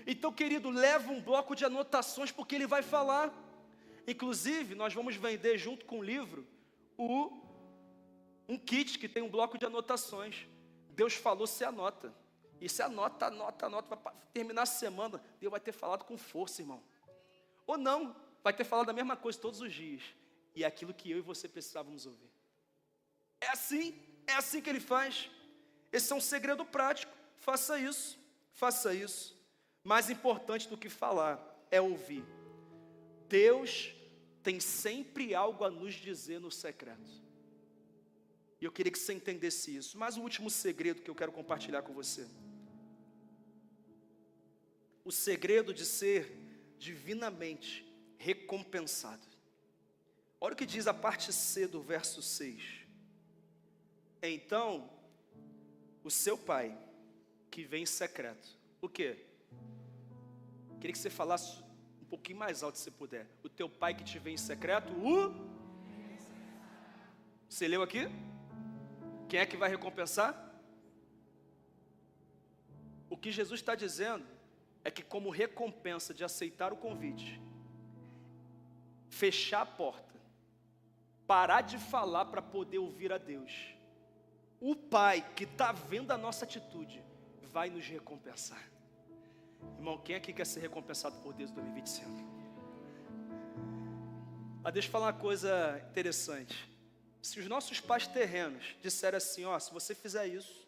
Então, querido, leva um bloco de anotações, porque Ele vai falar. Inclusive, nós vamos vender junto com o livro, um kit que tem um bloco de anotações. Deus falou, você anota. E você anota, vai terminar a semana, Deus vai ter falado com força, irmão. Ou não, vai ter falado a mesma coisa todos os dias. E é aquilo que eu e você precisávamos ouvir. É assim que Ele faz. Esse é um segredo prático. Faça isso, faça isso. Mais importante do que falar é ouvir. Deus tem sempre algo a nos dizer no secreto. E eu queria que você entendesse isso. Mas o último segredo que eu quero compartilhar com você. O segredo de ser divinamente recompensado. Olha o que diz a parte C do verso 6. Então, o seu pai, que vem em secreto. O quê? Queria que você falasse um pouquinho mais alto, se você puder. O teu pai que te vem em secreto, Você leu aqui? Quem é que vai recompensar? O que Jesus está dizendo é que, como recompensa de aceitar o convite, fechar a porta, parar de falar para poder ouvir a Deus, o Pai que está vendo a nossa atitude vai nos recompensar. Irmão, quem aqui quer ser recompensado por Deus em 2025? Mas deixa eu falar uma coisa interessante. Se os nossos pais terrenos disserem assim, se você fizer isso,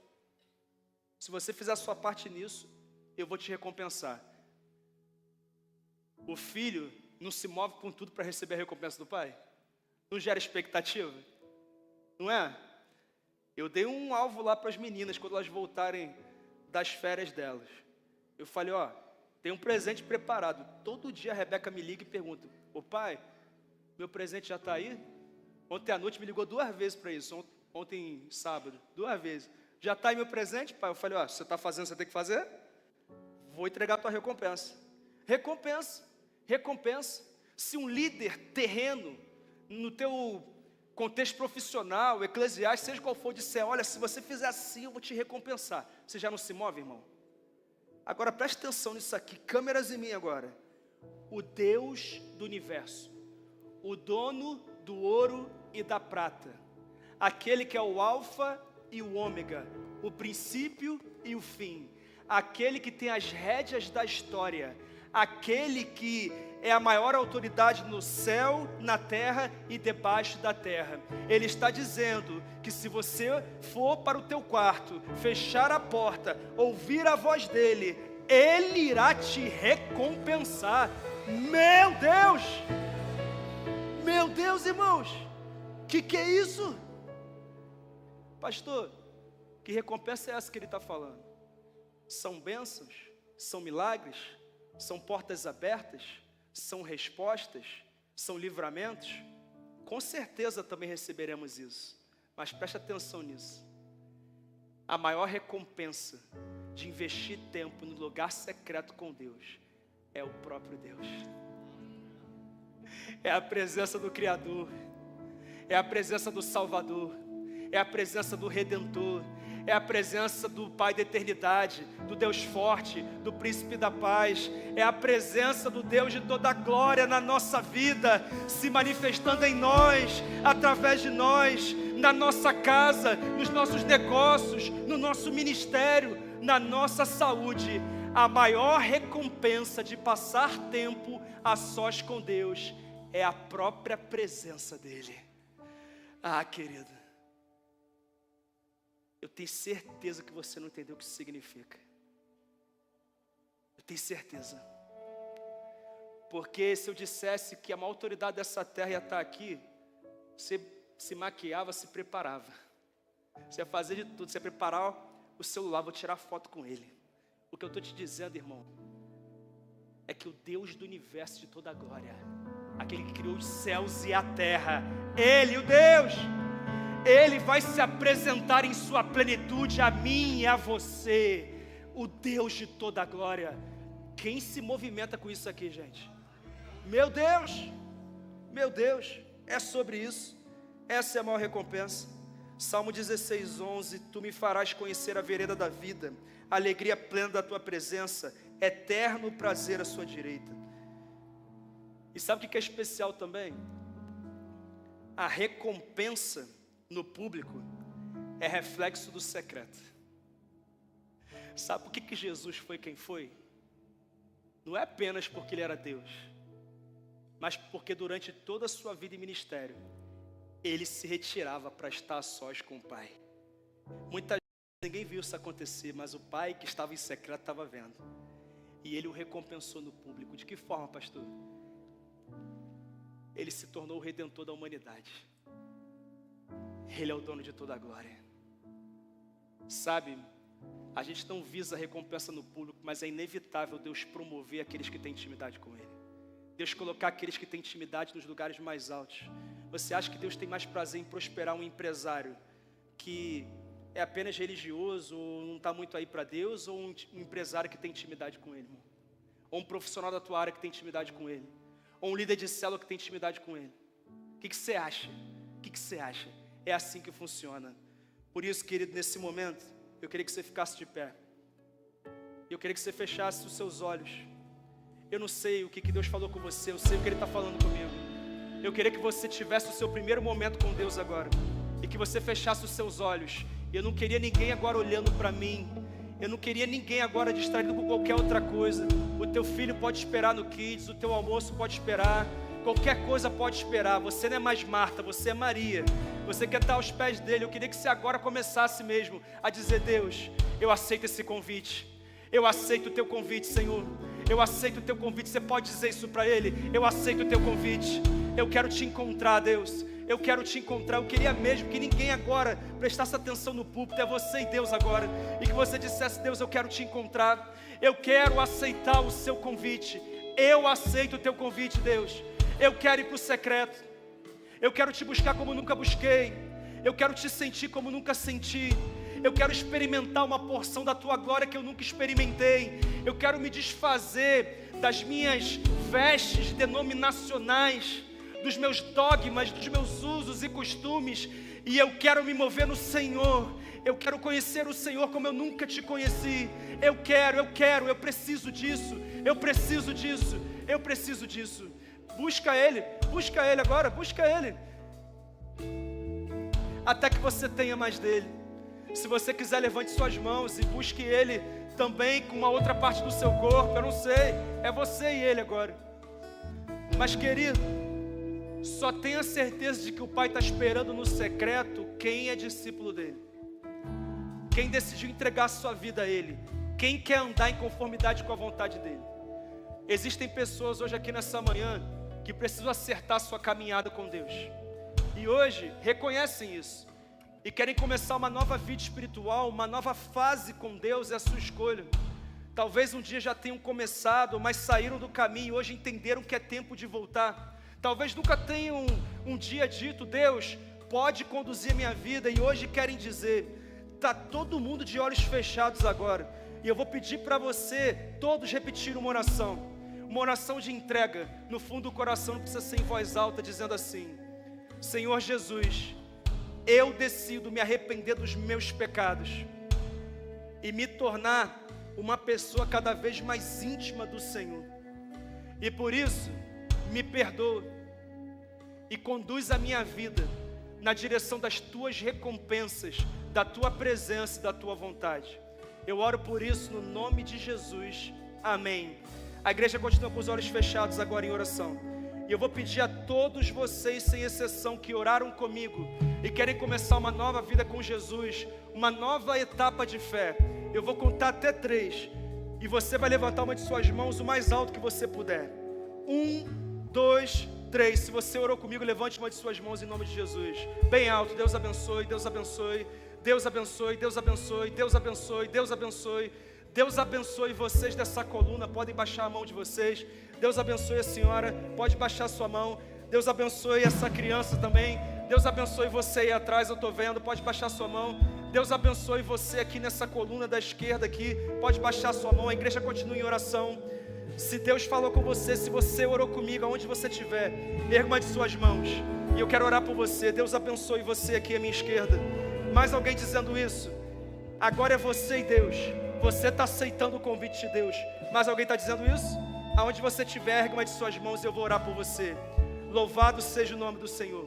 se você fizer a sua parte nisso, eu vou te recompensar. O filho não se move com tudo para receber a recompensa do pai? Não gera expectativa? Não é? Eu dei um alvo lá para as meninas, quando elas voltarem das férias delas. Eu falei, tem um presente preparado. Todo dia a Rebeca me liga e pergunta, pai, meu presente já está aí? Ontem à noite me ligou 2 vezes para isso, ontem sábado, 2 vezes. Já está aí meu presente, pai? Eu falei, se você está fazendo, você tem que fazer? Vou entregar a tua recompensa. Recompensa. Se um líder terreno, no teu contexto profissional, eclesiástico, seja qual for, disser, olha, se você fizer assim, eu vou te recompensar. Você já não se move, irmão? Agora preste atenção nisso aqui, câmeras em mim agora. O Deus do universo, o dono do ouro e da prata, aquele que é o alfa e o ômega, o princípio e o fim, aquele que tem as rédeas da história, aquele que é a maior autoridade no céu, na terra e debaixo da terra. Ele está dizendo que se você for para o teu quarto, fechar a porta, ouvir a voz dele, ele irá te recompensar. Meu Deus! Meu Deus, irmãos! Que é isso? Pastor, que recompensa é essa que ele está falando? São bênçãos? São milagres? São portas abertas? São respostas? São livramentos? Com certeza também receberemos isso. Mas preste atenção nisso. A maior recompensa de investir tempo no lugar secreto com Deus é o próprio Deus. É a presença do Criador. É a presença do Salvador. É a presença do Redentor. É a presença do Pai da eternidade, do Deus forte, do Príncipe da paz. É a presença do Deus de toda a glória na nossa vida, se manifestando em nós, através de nós, na nossa casa, nos nossos negócios, no nosso ministério, na nossa saúde. A maior recompensa de passar tempo a sós com Deus é a própria presença dele. Querido, eu tenho certeza que você não entendeu o que isso significa. Eu tenho certeza. Porque se eu dissesse que a maior autoridade dessa terra ia estar aqui, você se maquiava, se preparava. Você ia fazer de tudo, você ia preparar o celular, vou tirar foto com ele. O que eu estou te dizendo, irmão, é que o Deus do universo de toda a glória, aquele que criou os céus e a terra, Ele, o Deus, Ele vai se apresentar em sua plenitude a mim e a você, o Deus de toda a glória. Quem se movimenta com isso aqui, gente? Meu Deus, é sobre isso. Essa é a maior recompensa. Salmo 16:11, tu me farás conhecer a vereda da vida, a alegria plena da tua presença, eterno prazer à sua direita. E sabe o que é especial também? A recompensa no público é reflexo do secreto. Sabe por que Jesus foi quem foi? Não é apenas porque Ele era Deus, mas porque durante toda a sua vida e ministério, Ele se retirava para estar a sós com o Pai. Muita gente, ninguém viu isso acontecer, mas o Pai que estava em secreto estava vendo. E Ele o recompensou no público. De que forma, pastor? Ele se tornou o Redentor da humanidade. Ele é o dono de toda a glória. Sabe, a gente não visa a recompensa no público, mas é inevitável Deus promover aqueles que têm intimidade com Ele. Deus colocar aqueles que têm intimidade nos lugares mais altos. Você acha que Deus tem mais prazer em prosperar um empresário que é apenas religioso, ou não está muito aí para Deus, ou um empresário que tem intimidade com Ele, irmão? Ou um profissional da tua área que tem intimidade com Ele? Ou um líder de célula que tem intimidade com Ele? O que você acha? O que você acha? É assim que funciona. Por isso, querido, nesse momento, eu queria que você ficasse de pé. Eu queria que você fechasse os seus olhos. Eu não sei o que Deus falou com você, eu sei o que Ele está falando comigo. Eu queria que você tivesse o seu primeiro momento com Deus agora, e que você fechasse os seus olhos. Eu não queria ninguém agora olhando para mim. Eu não queria ninguém agora distraído com qualquer outra coisa. O teu filho pode esperar no Kids, o teu almoço pode esperar, qualquer coisa pode esperar. Você não é mais Marta, você é Maria. Você quer estar aos pés dele. Eu queria que você agora começasse mesmo a dizer: Deus, eu aceito esse convite. Eu aceito o teu convite, Senhor. Eu aceito o teu convite. Você pode dizer isso para Ele: eu aceito o teu convite. Eu quero te encontrar, Deus. Eu quero te encontrar. Eu queria mesmo que ninguém agora prestasse atenção no púlpito. É você e Deus agora. E que você dissesse: Deus, eu quero te encontrar. Eu quero aceitar o seu convite. Eu aceito o teu convite, Deus. Eu quero ir para o secreto. Eu quero te buscar como nunca busquei. Eu quero te sentir como nunca senti. Eu quero experimentar uma porção da tua glória que eu nunca experimentei. Eu quero me desfazer das minhas vestes denominacionais, dos meus dogmas, dos meus usos e costumes. E eu quero me mover no Senhor. Eu quero conhecer o Senhor como eu nunca te conheci. Eu preciso disso. Eu preciso disso. Busca Ele agora, busca Ele. Até que você tenha mais dele. Se você quiser, levante suas mãos e busque Ele também com uma outra parte do seu corpo. Eu não sei, é você e Ele agora. Mas, querido, só tenha certeza de que o Pai está esperando no secreto quem é discípulo dEle, quem decidiu entregar a sua vida a Ele, quem quer andar em conformidade com a vontade dEle. Existem pessoas hoje aqui nessa manhã que precisam acertar a sua caminhada com Deus, e hoje reconhecem isso e querem começar uma nova vida espiritual, uma nova fase com Deus. É a sua escolha. Talvez um dia já tenham começado, mas saíram do caminho e hoje entenderam que é tempo de voltar. Talvez nunca tenham um dia dito: Deus, pode conduzir a minha vida, e hoje querem dizer. Está todo mundo de olhos fechados agora, e eu vou pedir para você todos repetir uma oração de entrega no fundo do coração. Não precisa ser em voz alta, dizendo assim: Senhor Jesus, eu decido me arrepender dos meus pecados e me tornar uma pessoa cada vez mais íntima do Senhor. E por isso, me perdoa e conduz a minha vida na direção das tuas recompensas, da tua presença e da tua vontade. Eu oro por isso no nome de Jesus. Amém. A igreja continua com os olhos fechados agora em oração. E eu vou pedir a todos vocês, sem exceção, que oraram comigo e querem começar uma nova vida com Jesus, uma nova etapa de fé. Eu vou contar até 3 e você vai levantar uma de suas mãos o mais alto que você puder. 1, 2, 3. Se você orou comigo, levante uma de suas mãos em nome de Jesus. Bem alto. Deus abençoe, Deus abençoe, Deus abençoe, Deus abençoe, Deus abençoe, Deus abençoe. Deus abençoe vocês dessa coluna. Podem baixar a mão de vocês. Deus abençoe a senhora. Pode baixar a sua mão. Deus abençoe essa criança também. Deus abençoe você aí atrás, eu estou vendo. Pode baixar a sua mão. Deus abençoe você aqui nessa coluna da esquerda aqui. Pode baixar a sua mão. A igreja continua em oração. Se Deus falou com você, se você orou comigo, aonde você estiver, erga uma de suas mãos. E eu quero orar por você. Deus abençoe você aqui à minha esquerda. Mais alguém dizendo isso? Agora é você e Deus. Você está aceitando o convite de Deus. Mas alguém está dizendo isso? Aonde você estiver, ergue uma de suas mãos e eu vou orar por você. Louvado seja o nome do Senhor.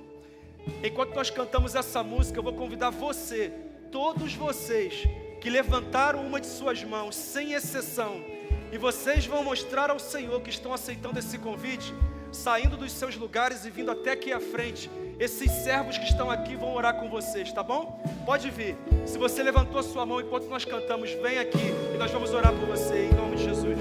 Enquanto nós cantamos essa música, eu vou convidar você, todos vocês que levantaram uma de suas mãos, sem exceção, e vocês vão mostrar ao Senhor que estão aceitando esse convite, saindo dos seus lugares e vindo até aqui à frente. Esses servos que estão aqui vão orar com vocês, tá bom? Pode vir. Se você levantou a sua mão enquanto nós cantamos, vem aqui e nós vamos orar por você, em nome de Jesus.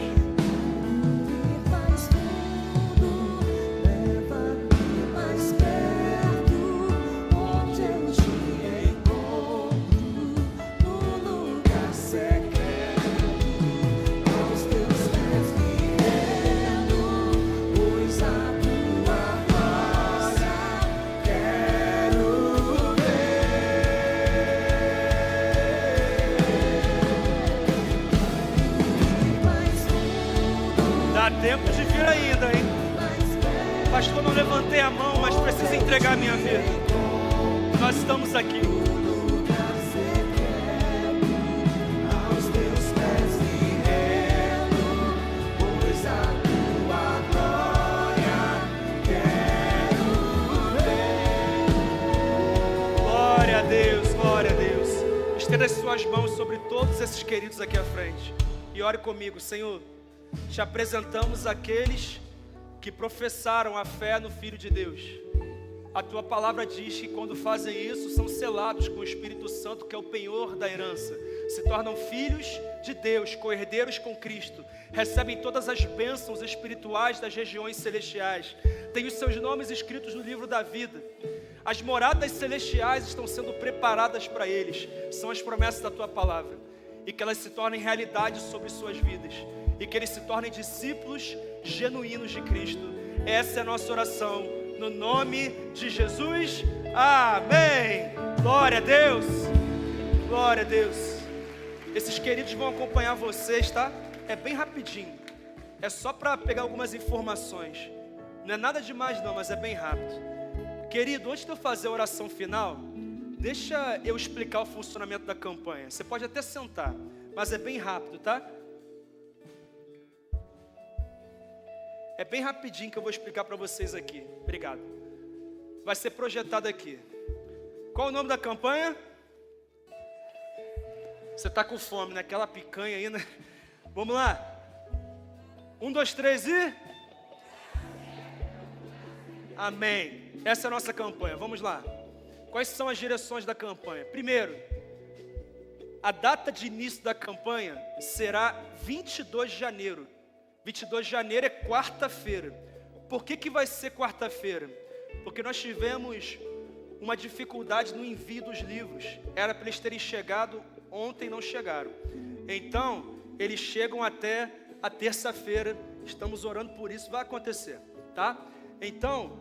Tempo de vir ainda, hein? Pastor, não levantei a mão, mas preciso entregar a minha vida. Nós estamos aqui. Glória a Deus, glória a Deus. Estenda as suas mãos sobre todos esses queridos aqui à frente e ore comigo. Senhor, te apresentamos aqueles que professaram a fé no Filho de Deus. A tua palavra diz que quando fazem isso, são selados com o Espírito Santo, que é o penhor da herança. Se tornam filhos de Deus, co-herdeiros com Cristo. Recebem todas as bênçãos espirituais das regiões celestiais. Têm os seus nomes escritos no livro da vida. As moradas celestiais estão sendo preparadas para eles. São as promessas da tua palavra. E que elas se tornem realidade sobre suas vidas. E que eles se tornem discípulos genuínos de Cristo. Essa é a nossa oração, no nome de Jesus, amém. Glória a Deus, glória a Deus. Esses queridos vão acompanhar vocês, tá? É bem rapidinho, é só para pegar algumas informações. Não é nada demais não, mas é bem rápido. Querido, antes de eu fazer a oração final, deixa eu explicar o funcionamento da campanha. Você pode até sentar, mas é bem rápido, tá? É bem rapidinho que eu vou explicar para vocês aqui. Obrigado. Vai ser projetado aqui. Qual o nome da campanha? Você está com fome, né? Aquela picanha aí, né? Vamos lá. 1, 2, 3 e... Amém. Essa é a nossa campanha. Vamos lá. Quais são as direções da campanha? Primeiro, a data de início da campanha será 22 de janeiro. 22 de janeiro é quarta-feira. Por que vai ser quarta-feira? Porque nós tivemos uma dificuldade no envio dos livros. Era para eles terem chegado ontem, não chegaram. Então, eles chegam até a terça-feira. Estamos orando por isso, vai acontecer, tá? Então,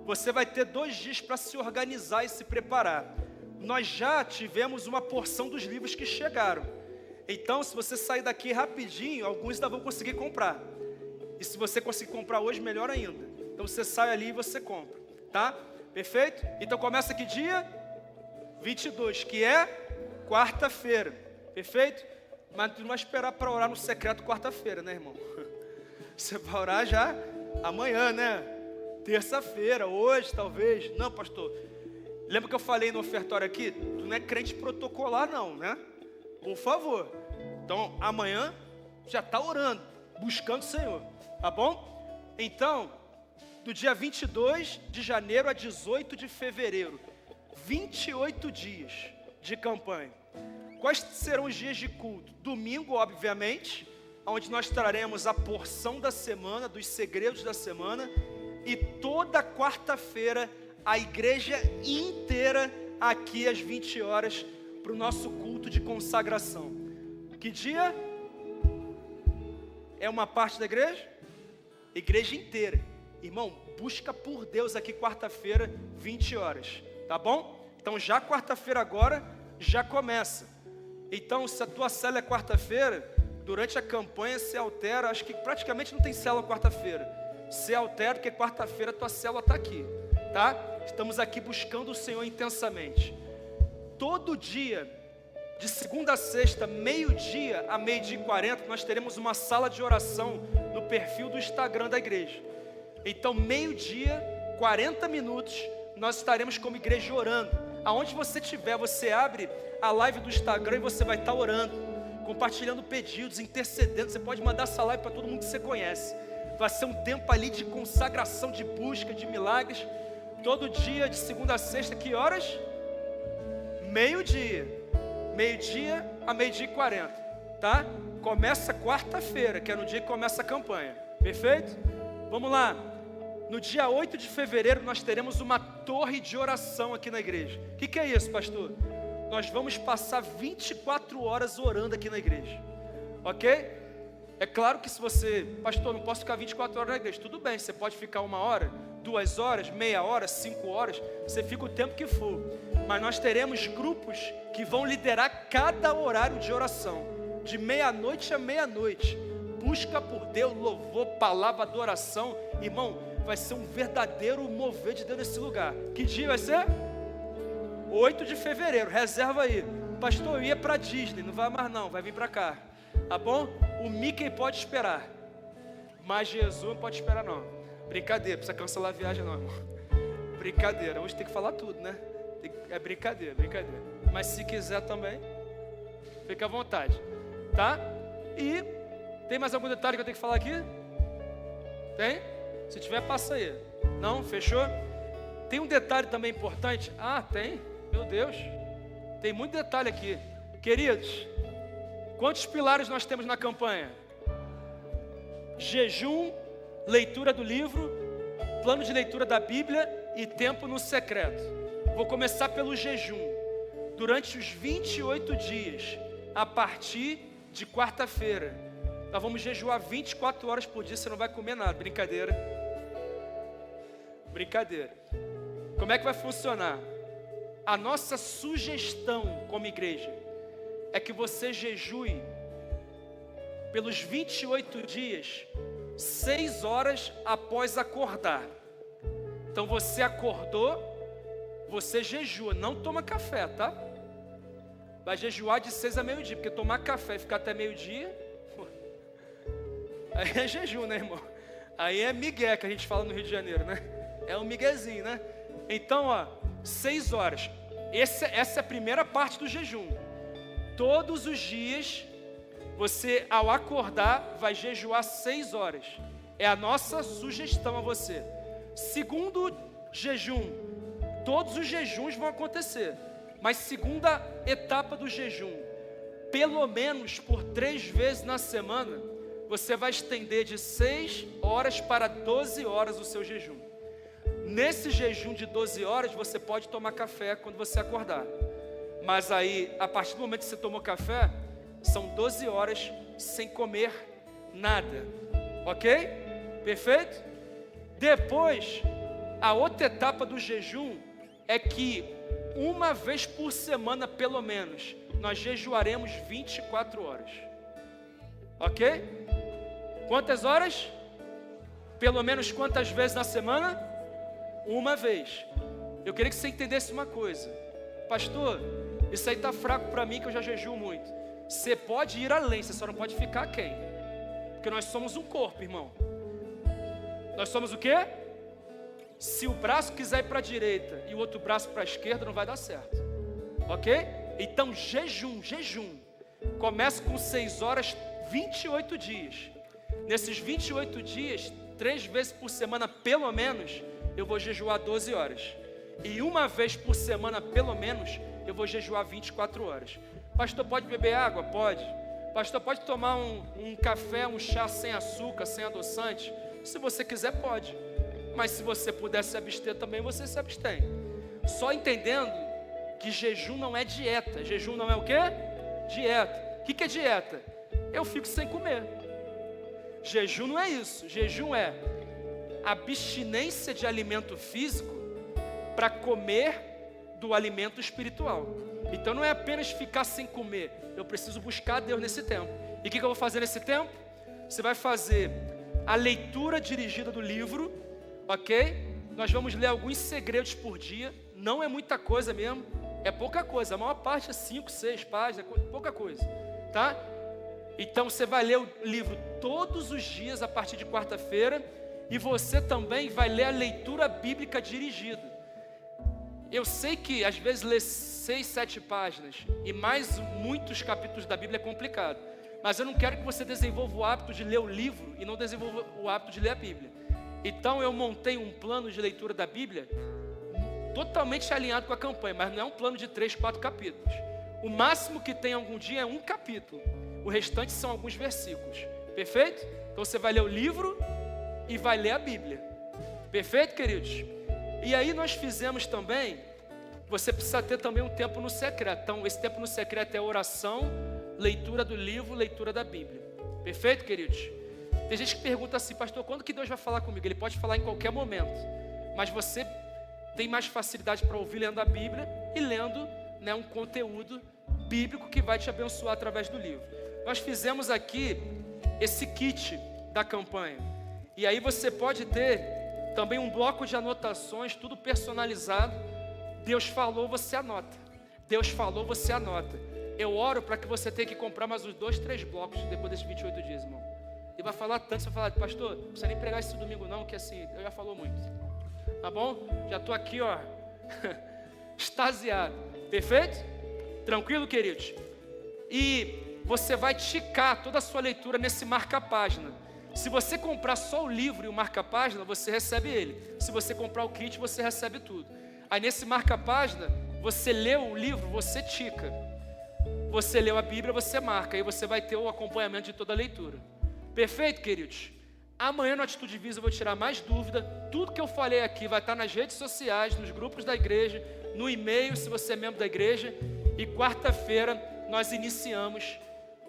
você vai ter 2 dias para se organizar e se preparar. Nós já tivemos uma porção dos livros que chegaram. Então, se você sair daqui rapidinho, alguns ainda vão conseguir comprar. E se você conseguir comprar hoje, melhor ainda. Então, você sai ali e você compra, tá? Perfeito? Então, começa que dia? 22, que é quarta-feira. Perfeito? Mas tu não vai esperar para orar no secreto quarta-feira, né, irmão? Você vai orar já amanhã, né? Terça-feira, hoje, talvez. Não, pastor. Lembra que eu falei no ofertório aqui? Tu não é crente protocolar, não, né? Por favor. Então, amanhã já está orando, buscando o Senhor, tá bom? Então, do dia 22 de janeiro a 18 de fevereiro. 28 dias de campanha. Quais serão os dias de culto? Domingo, obviamente, onde nós traremos a porção da semana, dos segredos da semana, e toda quarta-feira a igreja inteira aqui às 20 horas para o nosso culto de consagração. Que dia? É uma parte da igreja? Igreja inteira. Irmão, busca por Deus aqui quarta-feira, 20 horas. Tá bom? Então já quarta-feira agora, já começa. Então se a tua célula é quarta-feira, durante a campanha se altera, acho que praticamente não tem célula quarta-feira. Se altera porque quarta-feira a tua célula está aqui. Tá? Estamos aqui buscando o Senhor intensamente. Todo dia, de segunda a sexta, meio-dia a meio-dia e 40, nós teremos uma sala de oração no perfil do Instagram da igreja. Então, meio-dia, 40 minutos, nós estaremos como igreja orando. Aonde você estiver, você abre a live do Instagram e você vai estar orando, compartilhando pedidos, intercedendo. Você pode mandar essa live para todo mundo que você conhece. Vai ser um tempo ali de consagração, de busca, de milagres. Todo dia, de segunda a sexta, que horas? Meio-dia. Meio-dia a meio-dia e 40, tá? Começa quarta-feira, que é no dia que começa a campanha. Perfeito? Vamos lá. No dia 8 de fevereiro, nós teremos uma torre de oração aqui na igreja. O que é isso, pastor? Nós vamos passar 24 horas orando aqui na igreja. Ok? É claro que se você... Pastor, não posso ficar 24 horas na igreja. Tudo bem, você pode ficar 1 hora, 2 horas, meia hora, 5 horas. Você fica o tempo que for. Mas nós teremos grupos que vão liderar cada horário de oração. De meia-noite a meia-noite. Busca por Deus, louvor, palavra, adoração. Irmão, vai ser um verdadeiro mover de Deus nesse lugar. Que dia vai ser? 8 de fevereiro, reserva aí. Pastor, eu ia para Disney, não vai mais não, vai vir para cá. Tá bom? O Mickey pode esperar, mas Jesus não pode esperar não. Brincadeira, precisa cancelar a viagem não, irmão. Brincadeira, hoje tem que falar tudo, né? É brincadeira, brincadeira. Mas se quiser também, fica à vontade, tá? E tem mais algum detalhe que eu tenho que falar aqui? Tem? Se tiver, passa aí. Não? Fechou? Tem um detalhe também importante. Ah, tem? Meu Deus. Tem muito detalhe aqui. Queridos, quantos pilares nós temos na campanha? Jejum, leitura do livro, plano de leitura da Bíblia e tempo no secreto. Vou começar pelo jejum. Durante os 28 dias, a partir de quarta-feira, nós vamos jejuar 24 horas por dia, você não vai comer nada. Brincadeira. Brincadeira. Como é que vai funcionar? A nossa sugestão como igreja é que você jejue pelos 28 dias, 6 horas após acordar. Então você acordou, você jejua, não toma café, tá? Vai jejuar de 6 a meio-dia, porque tomar café e ficar até meio-dia, aí é jejum, né, irmão? Aí é migué que a gente fala no Rio de Janeiro, né? É um miguezinho, né? Então, ó, 6 horas. Essa é a primeira parte do jejum. Todos os dias, você ao acordar, vai jejuar 6 horas. É a nossa sugestão a você. Segundo jejum, todos os jejuns vão acontecer. Mas segunda etapa do jejum, pelo menos por 3 vezes na semana, você vai estender de 6 horas para 12 horas o seu jejum. Nesse jejum de 12 horas, você pode tomar café quando você acordar. Mas aí, a partir do momento que você tomou café, são 12 horas sem comer nada. Ok? Perfeito? Depois, a outra etapa do jejum é que uma vez por semana, pelo menos, nós jejuaremos 24 horas. Ok? Quantas horas? Pelo menos quantas vezes na semana? Uma vez. Eu queria que você entendesse uma coisa. Pastor, isso aí está fraco para mim que eu já jejuo muito. Você pode ir além, você só não pode ficar aquém. Porque nós somos um corpo, irmão. Nós somos o quê? Se o braço quiser ir para a direita e o outro braço para a esquerda, não vai dar certo. Ok? Então jejum. Começa com 6 horas, 28 dias. Nesses 28 dias, 3 vezes por semana, pelo menos, eu vou jejuar 12 horas. E 1 vez por semana, pelo menos, eu vou jejuar 24 horas. Pastor, pode beber água? Pode. Pastor, pode tomar um café, um chá sem açúcar, sem adoçante? Se você quiser, pode. Mas se você puder se abster também, você se abstém. Só entendendo que jejum não é dieta. Jejum não é o quê? Dieta. O que é dieta? Eu fico sem comer. Jejum não é isso. Jejum é abstinência de alimento físico para comer do alimento espiritual. Então não é apenas ficar sem comer. Eu preciso buscar Deus nesse tempo. E o que eu vou fazer nesse tempo? Você vai fazer a leitura dirigida do livro, ok? Nós vamos ler alguns segredos por dia. Não é muita coisa mesmo. É pouca coisa. A maior parte é 5, 6 páginas. Pouca coisa, tá? Então você vai ler o livro todos os dias a partir de quarta-feira. E você também vai ler a leitura bíblica dirigida. Eu sei que às vezes ler 6, 7 páginas e mais muitos capítulos da Bíblia é complicado. Mas eu não quero que você desenvolva o hábito de ler o livro e não desenvolva o hábito de ler a Bíblia. Então eu montei um plano de leitura da Bíblia totalmente alinhado com a campanha, mas não é um plano de 3, 4 capítulos. O máximo que tem algum dia é um capítulo. O restante são alguns versículos. Perfeito? Então você vai ler o livro e vai ler a Bíblia. Perfeito, queridos? E aí nós fizemos também, você precisa ter também um tempo no secreto. Então esse tempo no secreto é oração, leitura do livro, leitura da Bíblia. Perfeito, queridos? Tem gente que pergunta assim, pastor, quando que Deus vai falar comigo? Ele pode falar em qualquer momento. Mas você tem mais facilidade para ouvir lendo a Bíblia e lendo, né, um conteúdo bíblico que vai te abençoar através do livro. Nós fizemos aqui esse kit da campanha. E aí você pode ter também um bloco de anotações, tudo personalizado. Deus falou, você anota. Deus falou, você anota. Eu oro para que você tenha que comprar mais uns 2, 3 blocos depois desses 28 dias, irmão. E vai falar tanto, você vai falar, pastor, não precisa nem pregar esse domingo não, que assim, eu já falou muito. Tá bom? Já estou aqui, ó, extasiado. Perfeito? Tranquilo, queridos? E você vai ticar toda a sua leitura nesse marca-página. Se você comprar só o livro e o marca-página, você recebe ele. Se você comprar o kit, você recebe tudo. Aí nesse marca-página, você leu o livro, você tica. Você leu a Bíblia, você marca. Aí você vai ter o acompanhamento de toda a leitura. Perfeito, queridos? Amanhã no Atitude Visa eu vou tirar mais dúvida. Tudo que eu falei aqui vai estar nas redes sociais, nos grupos da igreja, no e-mail, se você é membro da igreja. E quarta-feira nós iniciamos,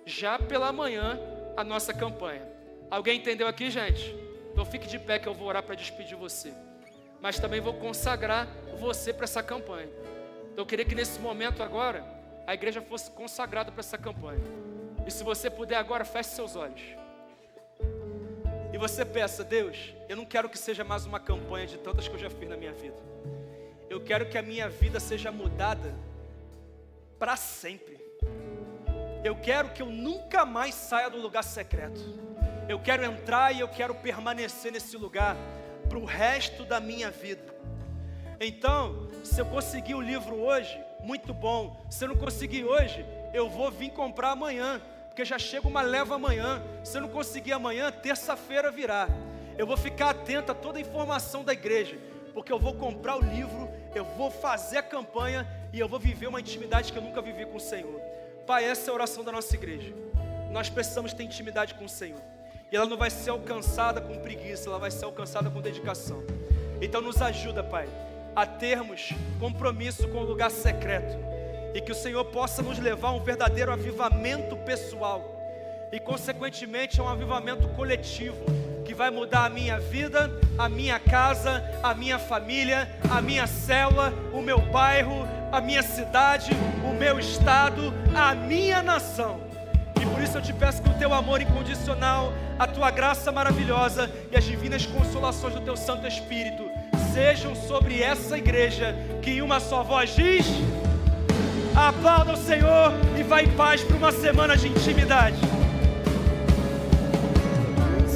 já pela manhã, a nossa campanha. Alguém entendeu aqui, gente? Então fique de pé que eu vou orar para despedir você. Mas também vou consagrar você para essa campanha. Então eu queria que nesse momento agora, a igreja fosse consagrada para essa campanha. E se você puder agora, feche seus olhos. E você peça, Deus, eu não quero que seja mais uma campanha de tantas que eu já fiz na minha vida. Eu quero que a minha vida seja mudada para sempre. Eu quero que eu nunca mais saia do lugar secreto. Eu quero entrar e eu quero permanecer nesse lugar para o resto da minha vida. Então, se eu conseguir o livro hoje, muito bom. Se eu não conseguir hoje, eu vou vir comprar amanhã, porque já chega uma leva amanhã. Se eu não conseguir amanhã, terça-feira virá. Eu vou ficar atento a toda a informação da igreja, porque eu vou comprar o livro, eu vou fazer a campanha e eu vou viver uma intimidade que eu nunca vivi com o Senhor. Pai, essa é a oração da nossa igreja. Nós precisamos ter intimidade com o Senhor. E ela não vai ser alcançada com preguiça, ela vai ser alcançada com dedicação. Então nos ajuda, Pai, a termos compromisso com o lugar secreto. E que o Senhor possa nos levar a um verdadeiro avivamento pessoal. E consequentemente a um avivamento coletivo. Que vai mudar a minha vida, a minha casa, a minha família, a minha célula, o meu bairro, a minha cidade, o meu estado, a minha nação. E por isso eu te peço que o teu amor incondicional, a tua graça maravilhosa e as divinas consolações do teu Santo Espírito sejam sobre essa igreja, que em uma só voz diz: aplauda o Senhor e vá em paz para uma semana de intimidade.